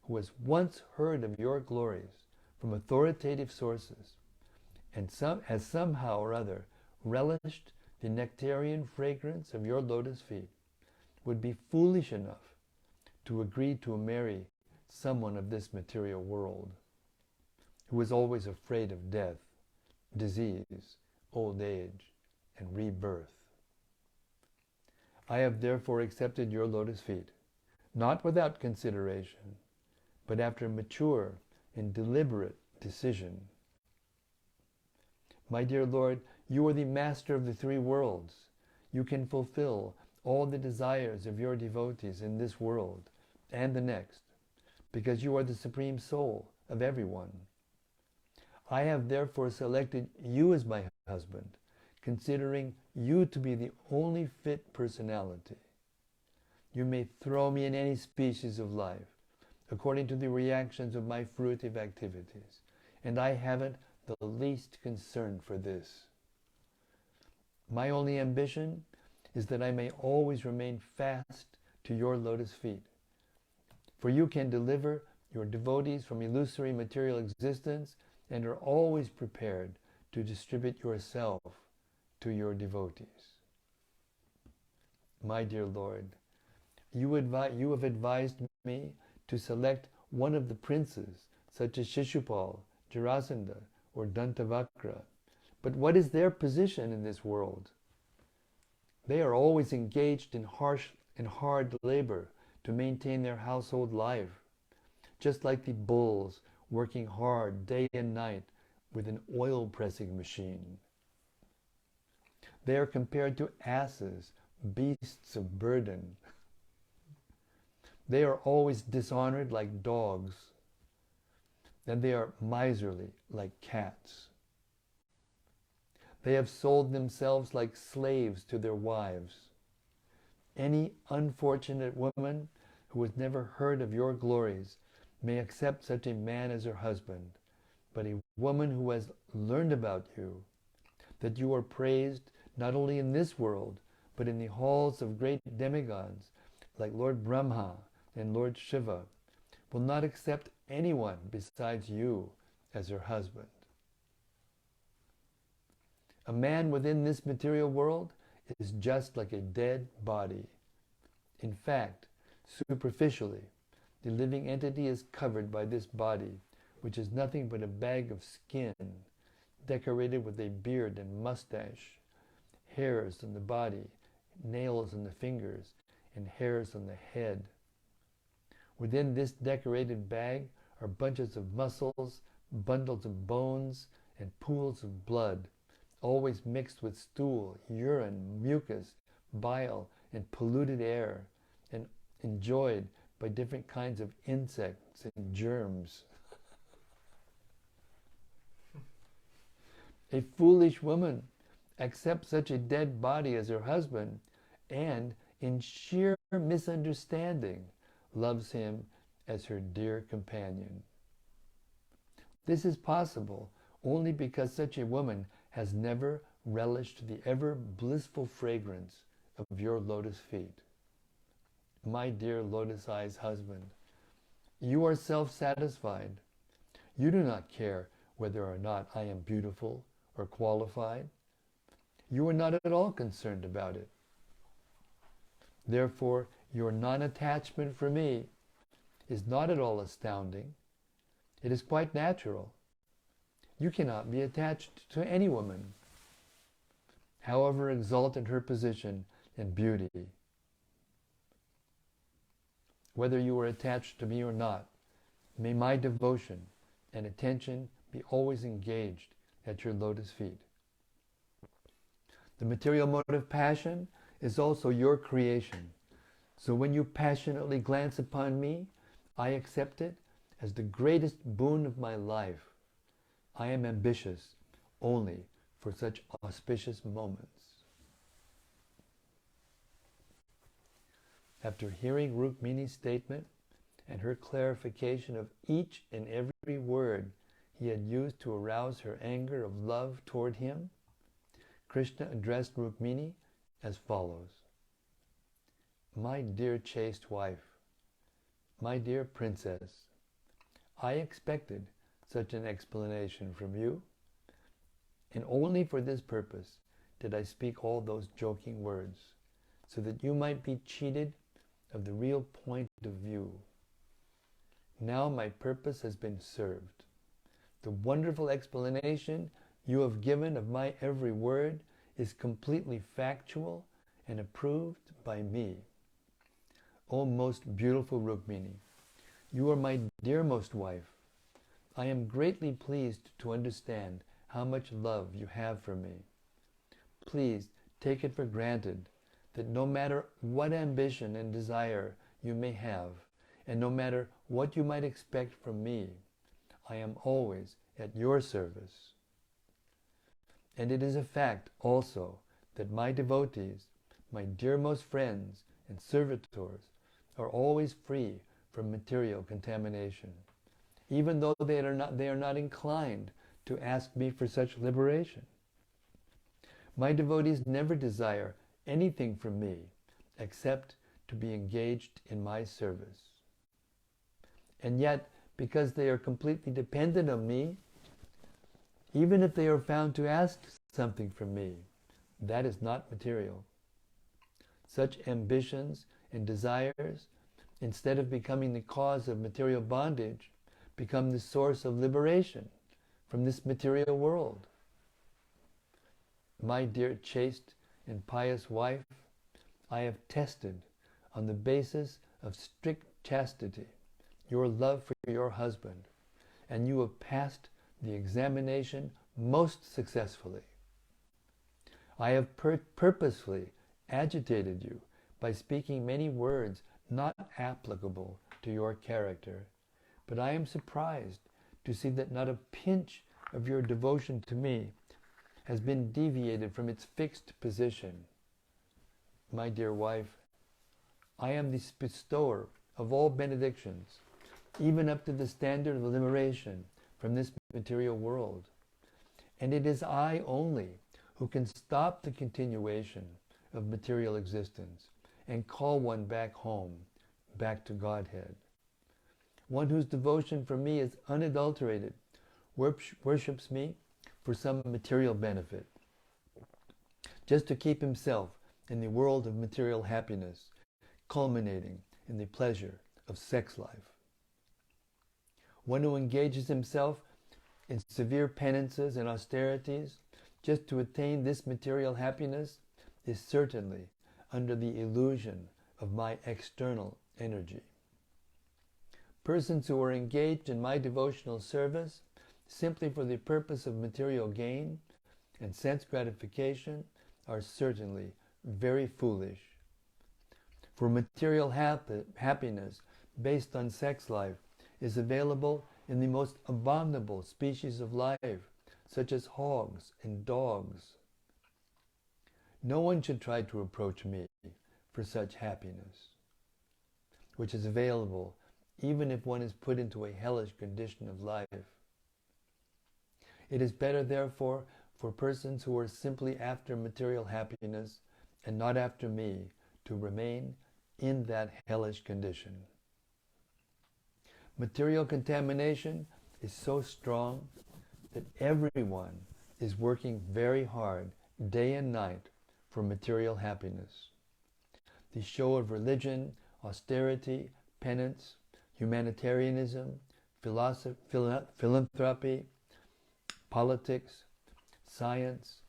who has once heard of your glories from authoritative sources and has somehow or other relished the nectarian fragrance of your lotus feet would be foolish enough to agree to marry someone of this material world, who is always afraid of death, disease, old age, and rebirth? I have therefore accepted your lotus feet, not without consideration, but after mature and deliberate decision. My dear Lord, you are the master of the three worlds. You can fulfill all the desires of your devotees in this world and the next, because you are the supreme soul of everyone. I have therefore selected you as my husband, considering you to be the only fit personality. You may throw me in any species of life, according to the reactions of my fruitive activities, and I haven't the least concern for this. My only ambition is that I may always remain fast to your lotus feet, for you can deliver your devotees from illusory material existence and are always prepared to distribute yourself to your devotees. My dear Lord, you have advised me to select one of the princes, such as Shishupal, Jarasandha, or Dantavakra. But what is their position in this world? They are always engaged in harsh and hard labor to maintain their household life, just like the bulls working hard day and night with an oil pressing machine. They are compared to asses, beasts of burden. They are always dishonored like dogs, and they are miserly like cats. They have sold themselves like slaves to their wives. Any unfortunate woman who has never heard of your glories may accept such a man as her husband, but a woman who has learned about you, that you are praised not only in this world, but in the halls of great demigods like Lord Brahma and Lord Shiva, will not accept anyone besides you as her husband. A man within this material world is just like a dead body. In fact, superficially, the living entity is covered by this body, which is nothing but a bag of skin, decorated with a beard and mustache, hairs on the body, nails on the fingers, and hairs on the head. Within this decorated bag are bunches of muscles, bundles of bones, and pools of blood, always mixed with stool, urine, mucus, bile, and polluted air, and enjoyed by different kinds of insects and germs. A foolish woman accepts such a dead body as her husband, and in sheer misunderstanding loves him as her dear companion. This is possible only because such a woman has never relished the ever blissful fragrance of your lotus feet. My dear lotus eyes husband, you are self-satisfied. You do not care whether or not I am beautiful or qualified. You are not at all concerned about it. Therefore, your non-attachment for me is not at all astounding. It is quite natural. You cannot be attached to any woman, however exalted her position and beauty. Whether you are attached to me or not, may my devotion and attention be always engaged at your lotus feet. The material mode of passion is also your creation. So when you passionately glance upon me, I accept it as the greatest boon of my life. I am ambitious only for such auspicious moments. After hearing Rukmiṇī's statement and her clarification of each and every word he had used to arouse her anger of love toward him, Krishna addressed Rukmiṇī as follows. My dear chaste wife, my dear princess, I expected such an explanation from you, and only for this purpose did I speak all those joking words, so that you might be cheated of the real point of view. Now my purpose has been served. The wonderful explanation you have given of my every word is completely factual and approved by me. O most beautiful Rukmiṇī, you are my dearmost wife. I am greatly pleased to understand how much love you have for me. Please take it for granted that no matter what ambition and desire you may have, and no matter what you might expect from me, I am always at your service. And it is a fact also that my devotees, my dearmost friends and servitors, are always free from material contamination, even though they are not inclined to ask me for such liberation. My devotees never desire anything from me except to be engaged in my service. And yet, because they are completely dependent on me, even if they are found to ask something from me, that is not material. Such ambitions and desires, instead of becoming the cause of material bondage, become the source of liberation from this material world. My dear chaste and pious wife, I have tested on the basis of strict chastity your love for your husband, and you have passed the examination most successfully. I have purposefully agitated you by speaking many words not applicable to your character, but I am surprised to see that not a pinch of your devotion to me has been deviated from its fixed position. My dear wife, I am the bestower of all benedictions, even up to the standard of liberation from this material world. And it is I only who can stop the continuation of material existence and call one back home, back to Godhead. One whose devotion for me is unadulterated, worships me for some material benefit, just to keep himself in the world of material happiness, culminating in the pleasure of sex life. One who engages himself in severe penances and austerities just to attain this material happiness is certainly under the illusion of my external energy. Persons who are engaged in my devotional service simply for the purpose of material gain and sense gratification are certainly very foolish. For material happiness based on sex life is available in the most abominable species of life, such as hogs and dogs. No one should try to approach me for such happiness, which is available even if one is put into a hellish condition of life. It is better, therefore, for persons who are simply after material happiness and not after me to remain in that hellish condition. Material contamination is so strong that everyone is working very hard day and night for material happiness. The show of religion, austerity, penance, humanitarianism, philanthropy, politics, science,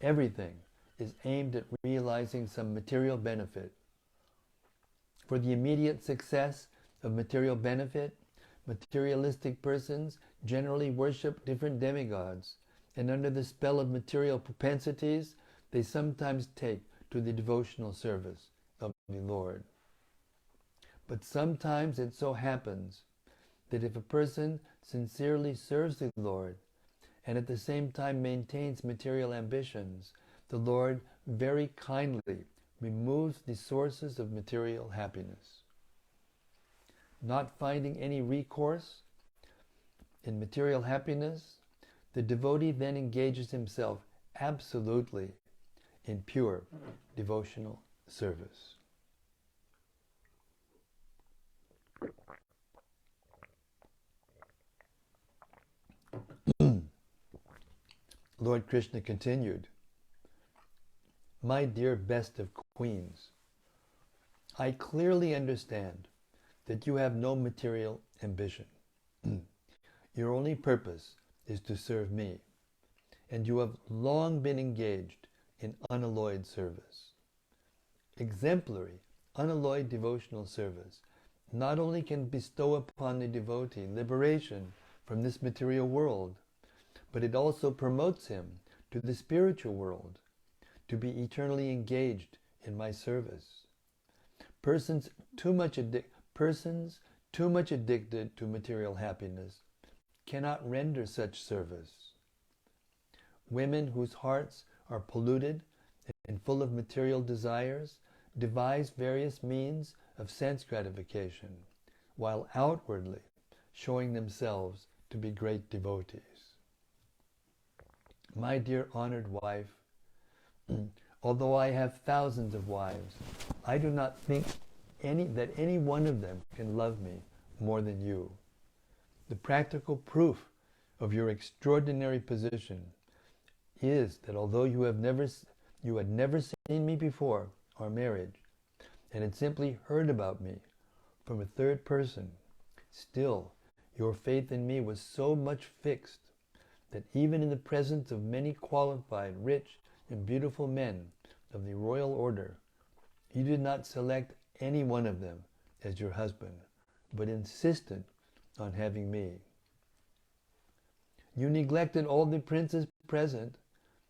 everything is aimed at realizing some material benefit. For the immediate success of material benefit, materialistic persons generally worship different demigods, and under the spell of material propensities, they sometimes take to the devotional service of the Lord. But sometimes it so happens that if a person sincerely serves the Lord and at the same time maintains material ambitions, the Lord very kindly removes the sources of material happiness. Not finding any recourse in material happiness, the devotee then engages himself absolutely in pure devotional service. Lord Krishna continued, "My dear best of queens, I clearly understand that you have no material ambition. Your only purpose is to serve me, and you have long been engaged in unalloyed service. Exemplary, unalloyed devotional service not only can bestow upon the devotee liberation from this material world, but it also promotes him to the spiritual world, to be eternally engaged in my service. Persons too much addicted to material happiness cannot render such service. Women whose hearts are polluted and full of material desires devise various means of sense gratification, while outwardly showing themselves to be great devotees. My dear honored wife, although I have thousands of wives, I do not think that any one of them can love me more than you. The practical proof of your extraordinary position is that although you had never seen me before our marriage, and had simply heard about me from a third person, still your faith in me was so much fixed that even in the presence of many qualified, rich, and beautiful men of the royal order, you did not select any one of them as your husband, but insisted on having me. You neglected all the princes present,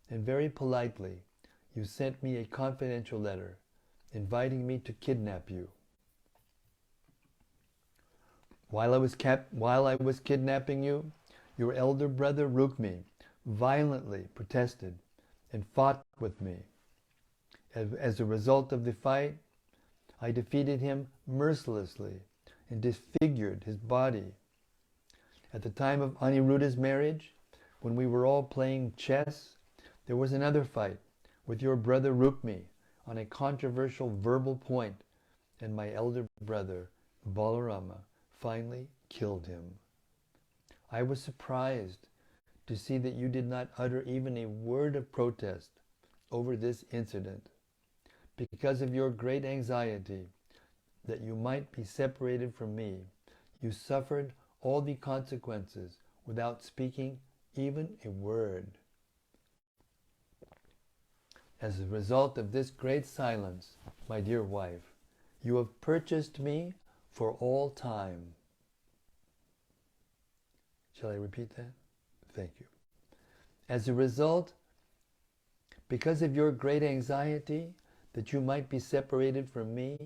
and very politely you sent me a confidential letter inviting me to kidnap you. While I was kidnapping you, your elder brother Rukmiṇī violently protested and fought with me. As a result of the fight, I defeated him mercilessly and disfigured his body. At the time of Aniruddha's marriage, when we were all playing chess, there was another fight with your brother Rukmiṇī on a controversial verbal point, and my elder brother Balarama finally killed him. I was surprised to see that you did not utter even a word of protest over this incident. Because of your great anxiety that you might be separated from me, you suffered all the consequences without speaking even a word. As a result of this great silence, my dear wife, you have purchased me for all time. Shall I repeat that? Thank you. As a result, because of your great anxiety that you might be separated from me,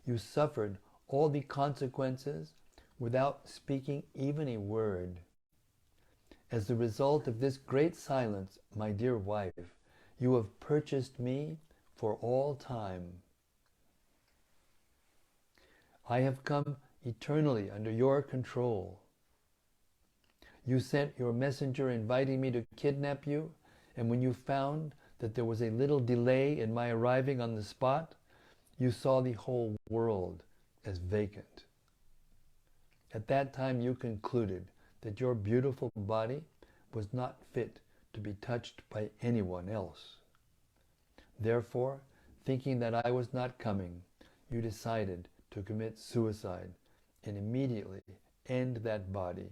you suffered all the consequences without speaking even a word. As a result of this great silence, my dear wife, you have purchased me for all time. I have come eternally under your control. You sent your messenger inviting me to kidnap you, And when you found that there was a little delay in my arriving on the spot, you saw the whole world as vacant. At that time you concluded that your beautiful body was not fit to be touched by anyone else. Therefore, thinking that I was not coming, you decided to commit suicide and immediately end that body.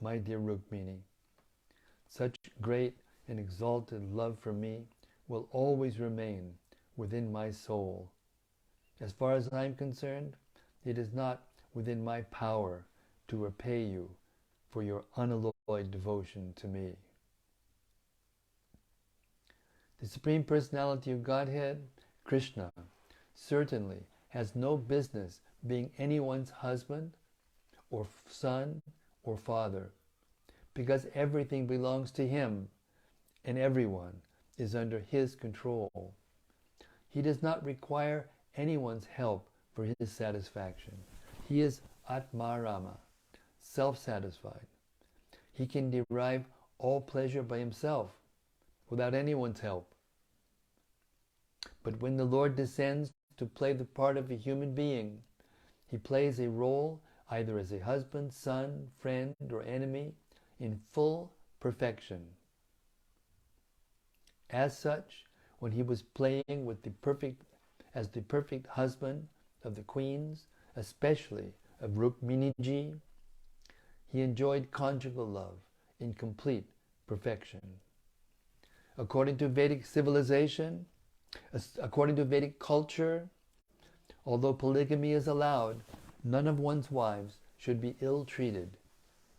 My dear Rukmiṇī, such great and exalted love for me will always remain within my soul. As far as I am concerned, it is not within my power to repay you for your unalloyed devotion to me. The Supreme Personality of Godhead, Krishna, certainly has no business being anyone's husband or son or father, because everything belongs to him and everyone is under his control. He does not require anyone's help for his satisfaction. He is Atmarama, self-satisfied. He can derive all pleasure by himself, without anyone's help. But when the Lord descends to play the part of a human being, he plays a role either as a husband, son, friend, or enemy in full perfection. As such, when he was playing with as the perfect husband of the queens, especially of Rukmiṇī, he enjoyed conjugal love in complete perfection. According to Vedic civilization, according to Vedic culture, although polygamy is allowed, none of one's wives should be ill-treated.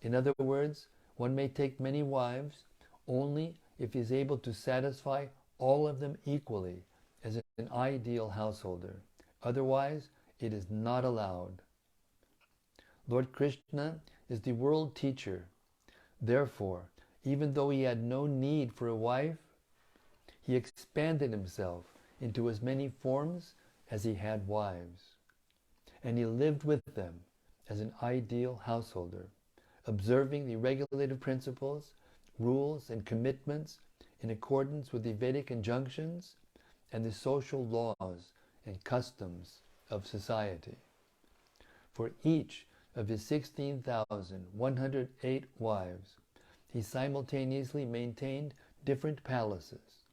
In other words, one may take many wives only if he is able to satisfy all of them equally as an ideal householder. Otherwise, it is not allowed. Lord Krishna is the world teacher. Therefore, even though he had no need for a wife, he expanded himself into as many forms as he had wives. And he lived with them as an ideal householder, observing the regulative principles, rules, and commitments in accordance with the Vedic injunctions and the social laws and customs of society. For each of his 16,108 wives, he simultaneously maintained different palaces,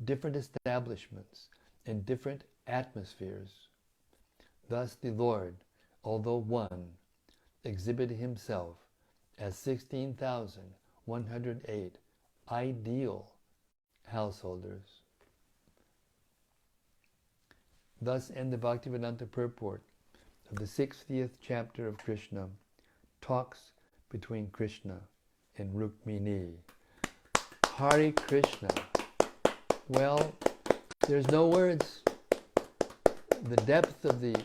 different establishments, and different atmospheres. Thus the Lord, although one, exhibited himself as 16,108 ideal householders. Thus end the Bhaktivedanta purport of the 60th chapter of Krishna, Talks between Krishna and Rukmiṇī. Hare Krishna. Well, there's no words. The depth of the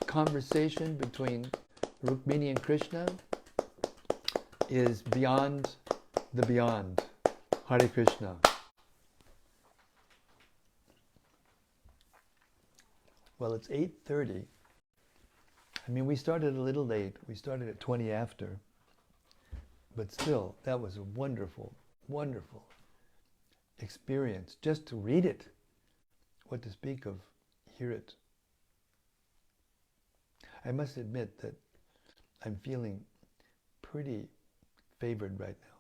conversation between Rukmiṇī and Krishna is beyond the beyond. Hare Krishna. Well, it's 8:30. I mean, we started a little late. We started at 20 after. But still, that was a wonderful, wonderful experience. Just to read it. What to speak of, hear it. I must admit that I'm feeling pretty favored right now,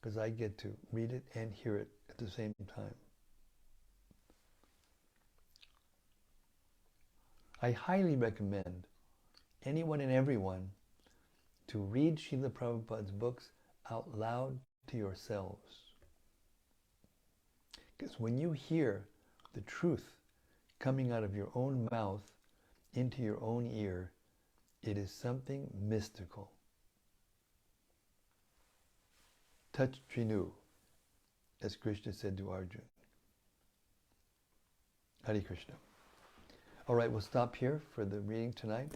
because I get to read it and hear it at the same time. I highly recommend anyone and everyone to read Srila Prabhupada's books out loud to yourselves. Because when you hear the truth coming out of your own mouth into your own ear, it is something mystical. Touch Trinu, as Krishna said to Arjuna. Hare Krishna. All right, we'll stop here for the reading tonight.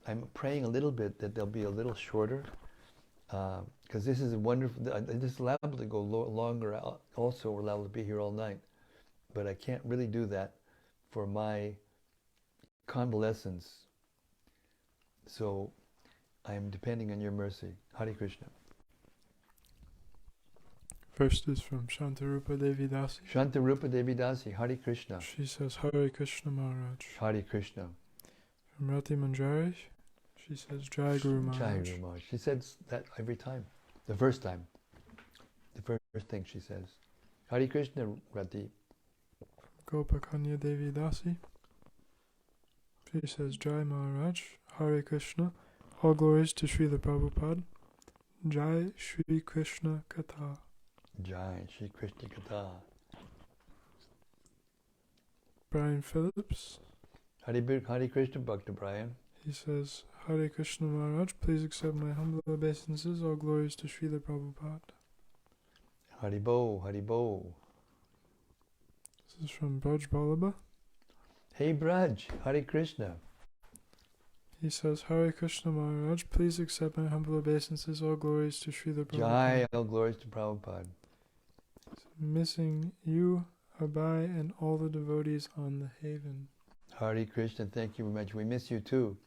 I'm praying a little bit that they'll be a little shorter, because this is a wonderful. This is allowed to go longer. Also, we're allowed to be here all night, but I can't really do that for my convalescence. So I am depending on your mercy. Hare Krishna. First is from Shantarupa Devi Dasi. Shantarupa Devi Dasi, Hare Krishna. She says, Hare Krishna Maharaj. Hare Krishna. From Rati Manjari, she says, Jai Guru Maharaj. Jai Guru Maharaj. She says that every time. The first time. The first thing she says. Hare Krishna, Rati. Gopakanya Devi Dasi. She says, Jai Maharaj, Hare Krishna. All glories to Śrīla Prabhupāda. Jai Shri Krishna Katha. Jai Shri Krishna Katha. Brian Phillips. Hare Krishna, Bhakta Brian. He says, Hare Krishna Maharaj, please accept my humble obeisances. All glories to Śrīla Prabhupāda. Haribo, Haribo. This is from Braj Ballabha. Hey Braj, Hare Krishna. He says, Hare Krishna Maharaj, please accept my humble obeisances. All glories to Śrīla Prabhupada. Jai, all glories to Prabhupada. Missing you, Abai, and all the devotees on the haven. Hare Krishna, thank you very much. We miss you too.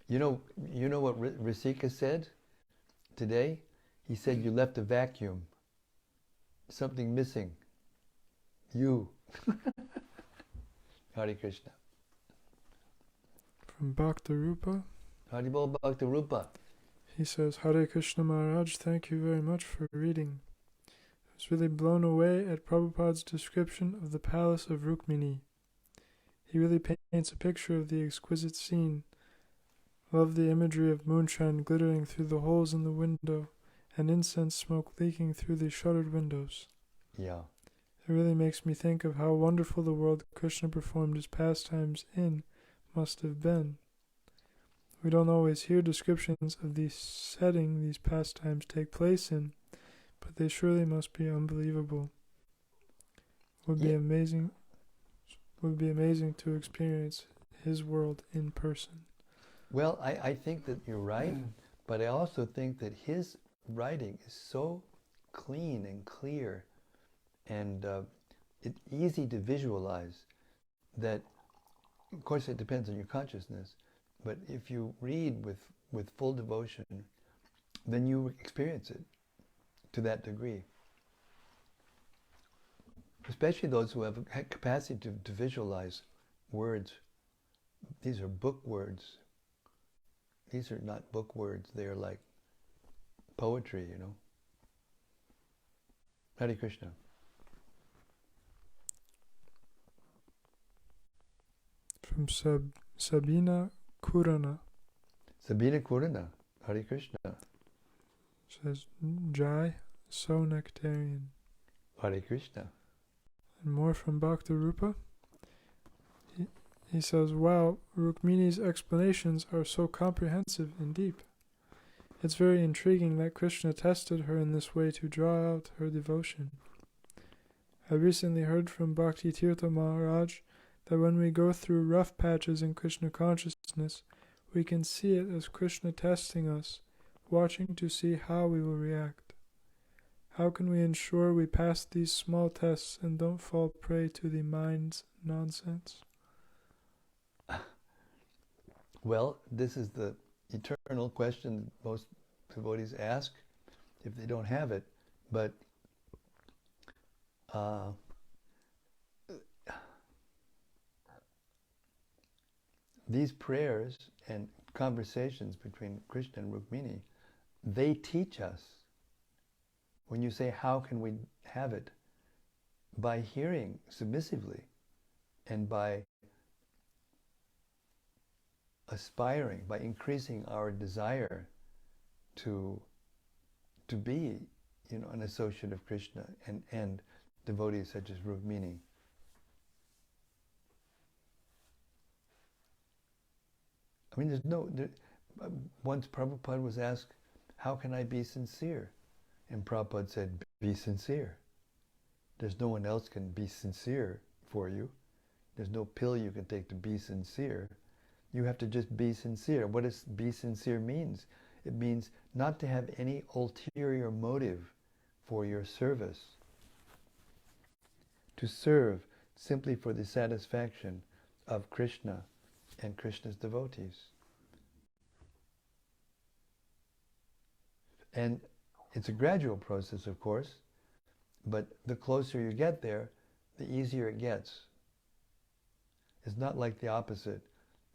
You know what Rasika said today? He said you left a vacuum. Something missing. You. Hare Krishna. From Bhakta-Rupa. Haribol Bhakta-Rupa. He says, Hare Krishna Maharaj, thank you very much for reading. I was really blown away at Prabhupada's description of the palace of Rukmiṇī. He really paints a picture of the exquisite scene. Love the imagery of moonshine glittering through the holes in the window and incense smoke leaking through the shuttered windows. Yeah. It really makes me think of how wonderful the world Krishna performed his pastimes in must have been. We don't always hear descriptions of the setting these pastimes take place in, but they surely must be unbelievable. Would be amazing to experience his world in person. Well, I think that you're right, but I also think that his writing is so clean and clear and it's easy to visualize that, of course it depends on your consciousness, but if you read with full devotion, then you experience it to that degree. Especially those who have a capacity to visualize words. These are book words. These are not book words, they are like poetry, you know. Hare Krishna. From Sabina Kurana. Sabina Kurana, Hare Krishna. Says, Jai, so nectarian. Hare Krishna. And more from Bhakta-Rupa. He says, wow, Rukmiṇī's explanations are so comprehensive and deep. It's very intriguing that Krishna tested her in this way to draw out her devotion. I recently heard from Bhakti Tirtha Maharaj that when we go through rough patches in Krishna consciousness, we can see it as Krishna testing us, watching to see how we will react. How can we ensure we pass these small tests and don't fall prey to the mind's nonsense? Well, this is the eternal question most devotees ask if they don't have it, but these prayers and conversations between Krishna and Rukmiṇī, they teach us. When you say, how can we have it? By hearing submissively and by aspiring, by increasing our desire to be, you know, an associate of Krishna and devotees such as Rukmiṇī. I mean, once Prabhupada was asked, how can I be sincere? And Prabhupada said, be sincere. There's no one else can be sincere for you. There's no pill you can take to be sincere. You have to just be sincere. What does be sincere means? It means not to have any ulterior motive for your service. To serve simply for the satisfaction of Krishna and Krishna's devotees. And it's a gradual process, of course, But the closer you get there, the easier it gets. It's not like the opposite.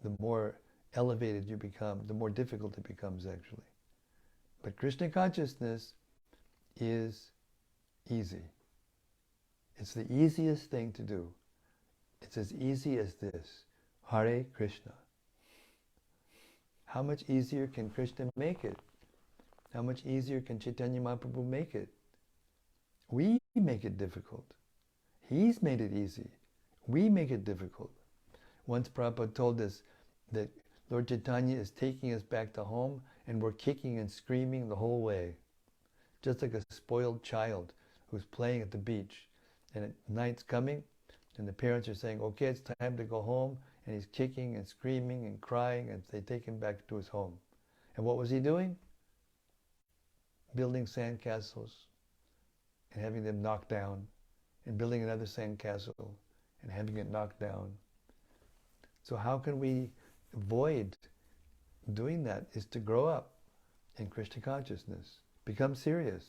The more elevated you become, the more difficult it becomes actually. But Krishna consciousness is easy. It's the easiest thing to do. It's as easy as this. Hare Krishna. How much easier can Krishna make it? How much easier can Chaitanya Mahaprabhu make it? We make it difficult. He's made it easy. We make it difficult. Once Prabhupada told us that Lord Chaitanya is taking us back to home and we're kicking and screaming the whole way. Just like a spoiled child who's playing at the beach. And at night's coming and the parents are saying, okay, it's time to go home. And he's kicking and screaming and crying and they take him back to his home. And what was he doing? Building sandcastles and having them knocked down and building another sandcastle and having it knocked down. So how can we avoid doing that? Is to grow up in Krishna consciousness. Become serious.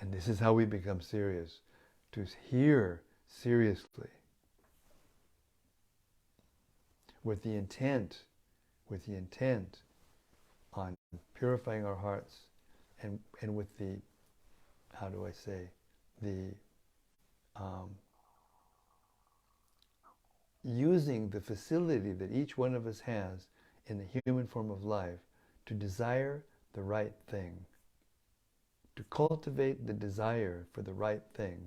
And this is how we become serious. To hear seriously. With the intent on purifying our hearts and with the, how do I say, the using the facility that each one of us has in the human form of life to desire the right thing, to cultivate the desire for the right thing.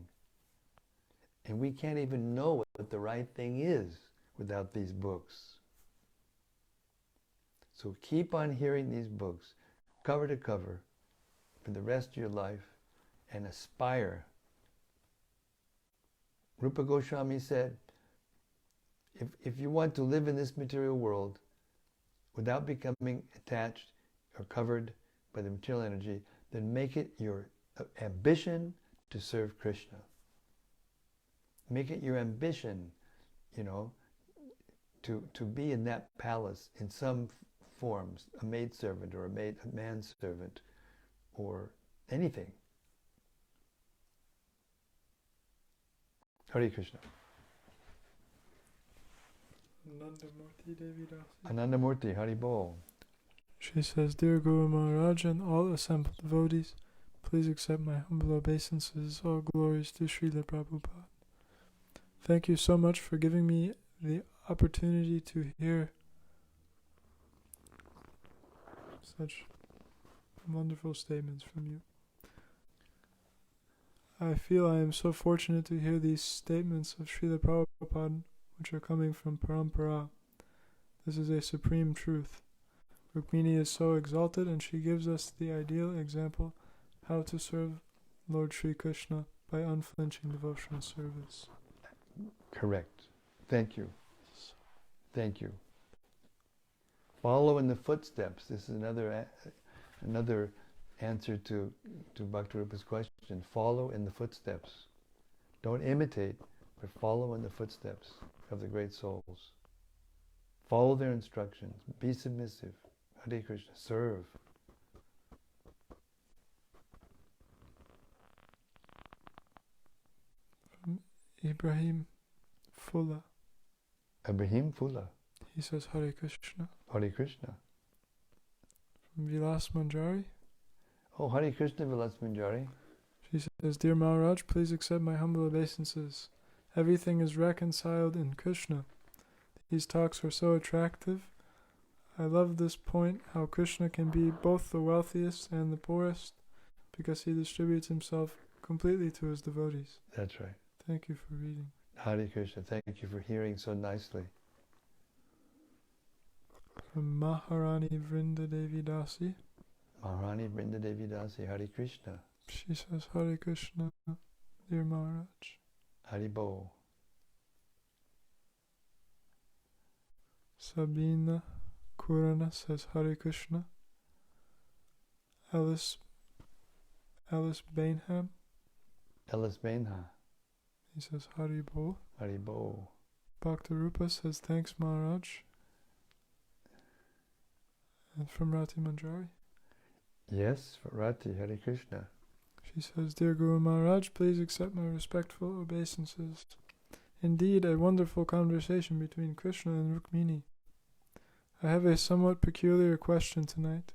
And we can't even know what the right thing is without these books. So keep on hearing these books, cover to cover, for the rest of your life, and aspire. Rupa Goswami said, if you want to live in this material world without becoming attached or covered by the material energy, then make it your ambition to serve Krishna. Make it your ambition, to be in that palace in some forms, a maidservant or a manservant or anything. Hare Krishna. Anandamurti, Hari Bol. She says, Dear Guru Maharaj and all assembled devotees, please accept my humble obeisances. All glories to Śrīla Prabhupāda. Thank you so much for giving me the opportunity to hear such wonderful statements from you. I feel I am so fortunate to hear these statements of Śrīla Prabhupada, which are coming from Parampara. This is a supreme truth. Rukmiṇī is so exalted, and she gives us the ideal example how to serve Lord Sri Krishna by unflinching devotional service. Correct. Thank you. Thank you. Follow in the footsteps. This is another answer to Bhaktirupa's question. Follow in the footsteps. Don't imitate, but follow in the footsteps of the great souls. Follow their instructions. Be submissive. Hare Krishna. Serve. From Ibrahim Fulla. Ibrahim Fulla. He says Hare Krishna. Hare Krishna. From Vilas Manjari. Oh, Hare Krishna, Vilas Manjari. She says, Dear Maharaj, please accept my humble obeisances. Everything is reconciled in Krishna. These talks are so attractive. I love this point, how Krishna can be both the wealthiest and the poorest, because he distributes himself completely to his devotees. That's right. Thank you for reading. Hare Krishna, thank you for hearing so nicely. From Maharani Vrinda Devi Dasi. Maharani Vrinda Devi Dasi, Hare Krishna. She says, Hare Krishna, dear Maharaj. Hari Bo. Sabina Kurana says, Hare Krishna. Alice Bainham. Ellis Benha. He says, Hari Bo. Hari Bo. Bhaktirupa says, thanks Maharaj. And from Rati Manjari. Yes, Rati, Hare Krishna. She says, Dear Guru Maharaj, please accept my respectful obeisances. Indeed, a wonderful conversation between Krishna and Rukmiṇī. I have a somewhat peculiar question tonight.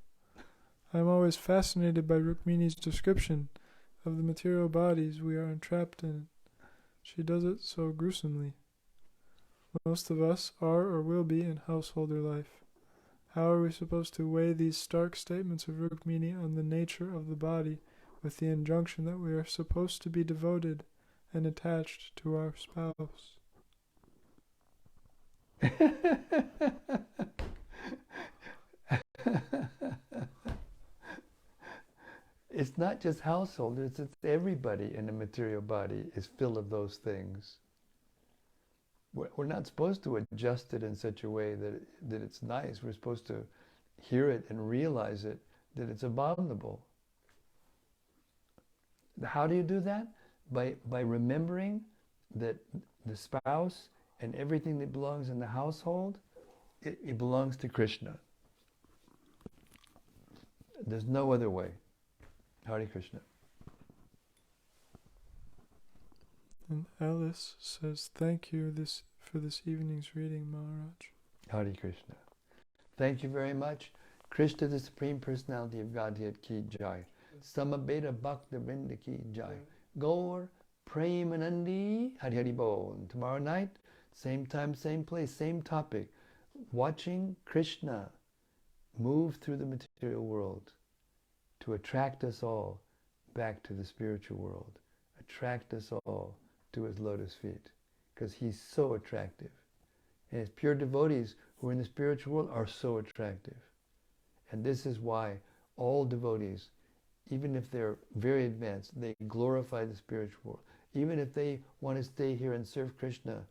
I am always fascinated by Rukmiṇī's description of the material bodies we are entrapped in. She does it so gruesomely. Most of us are or will be in householder life. How are we supposed to weigh these stark statements of Rukmiṇī on the nature of the body with the injunction that we are supposed to be devoted and attached to our spouse? It's not just householders, it's everybody in the material body is full of those things. We're not supposed to adjust it in such a way that it's nice. We're supposed to hear it and realize it, that it's abominable. How do you do that? By remembering that the spouse and everything that belongs in the household, it belongs to Krishna. There's no other way. Hare Krishna. And Alice says, thank you for this evening's reading, Maharaj. Hare Krishna. Thank you very much. Krishna, the Supreme Personality of Godhead, ki jai. Samabeta Bhaktivedanta ki jai. Gaur Premanandi Hari Hari Bol. Tomorrow night, same time, same place, same topic. Watching Krishna move through the material world to attract us all back to the spiritual world. Attract us all to his lotus feet. Because he's so attractive. And his pure devotees who are in the spiritual world are so attractive. And this is why all devotees, even if they're very advanced, they glorify the spiritual world. Even if they want to stay here and serve Krishna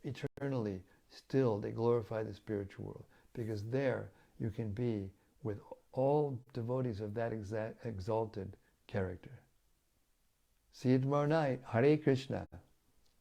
eternally, still they glorify the spiritual world. Because there you can be with all devotees of that exalted character. See you tomorrow night. Hare Krishna.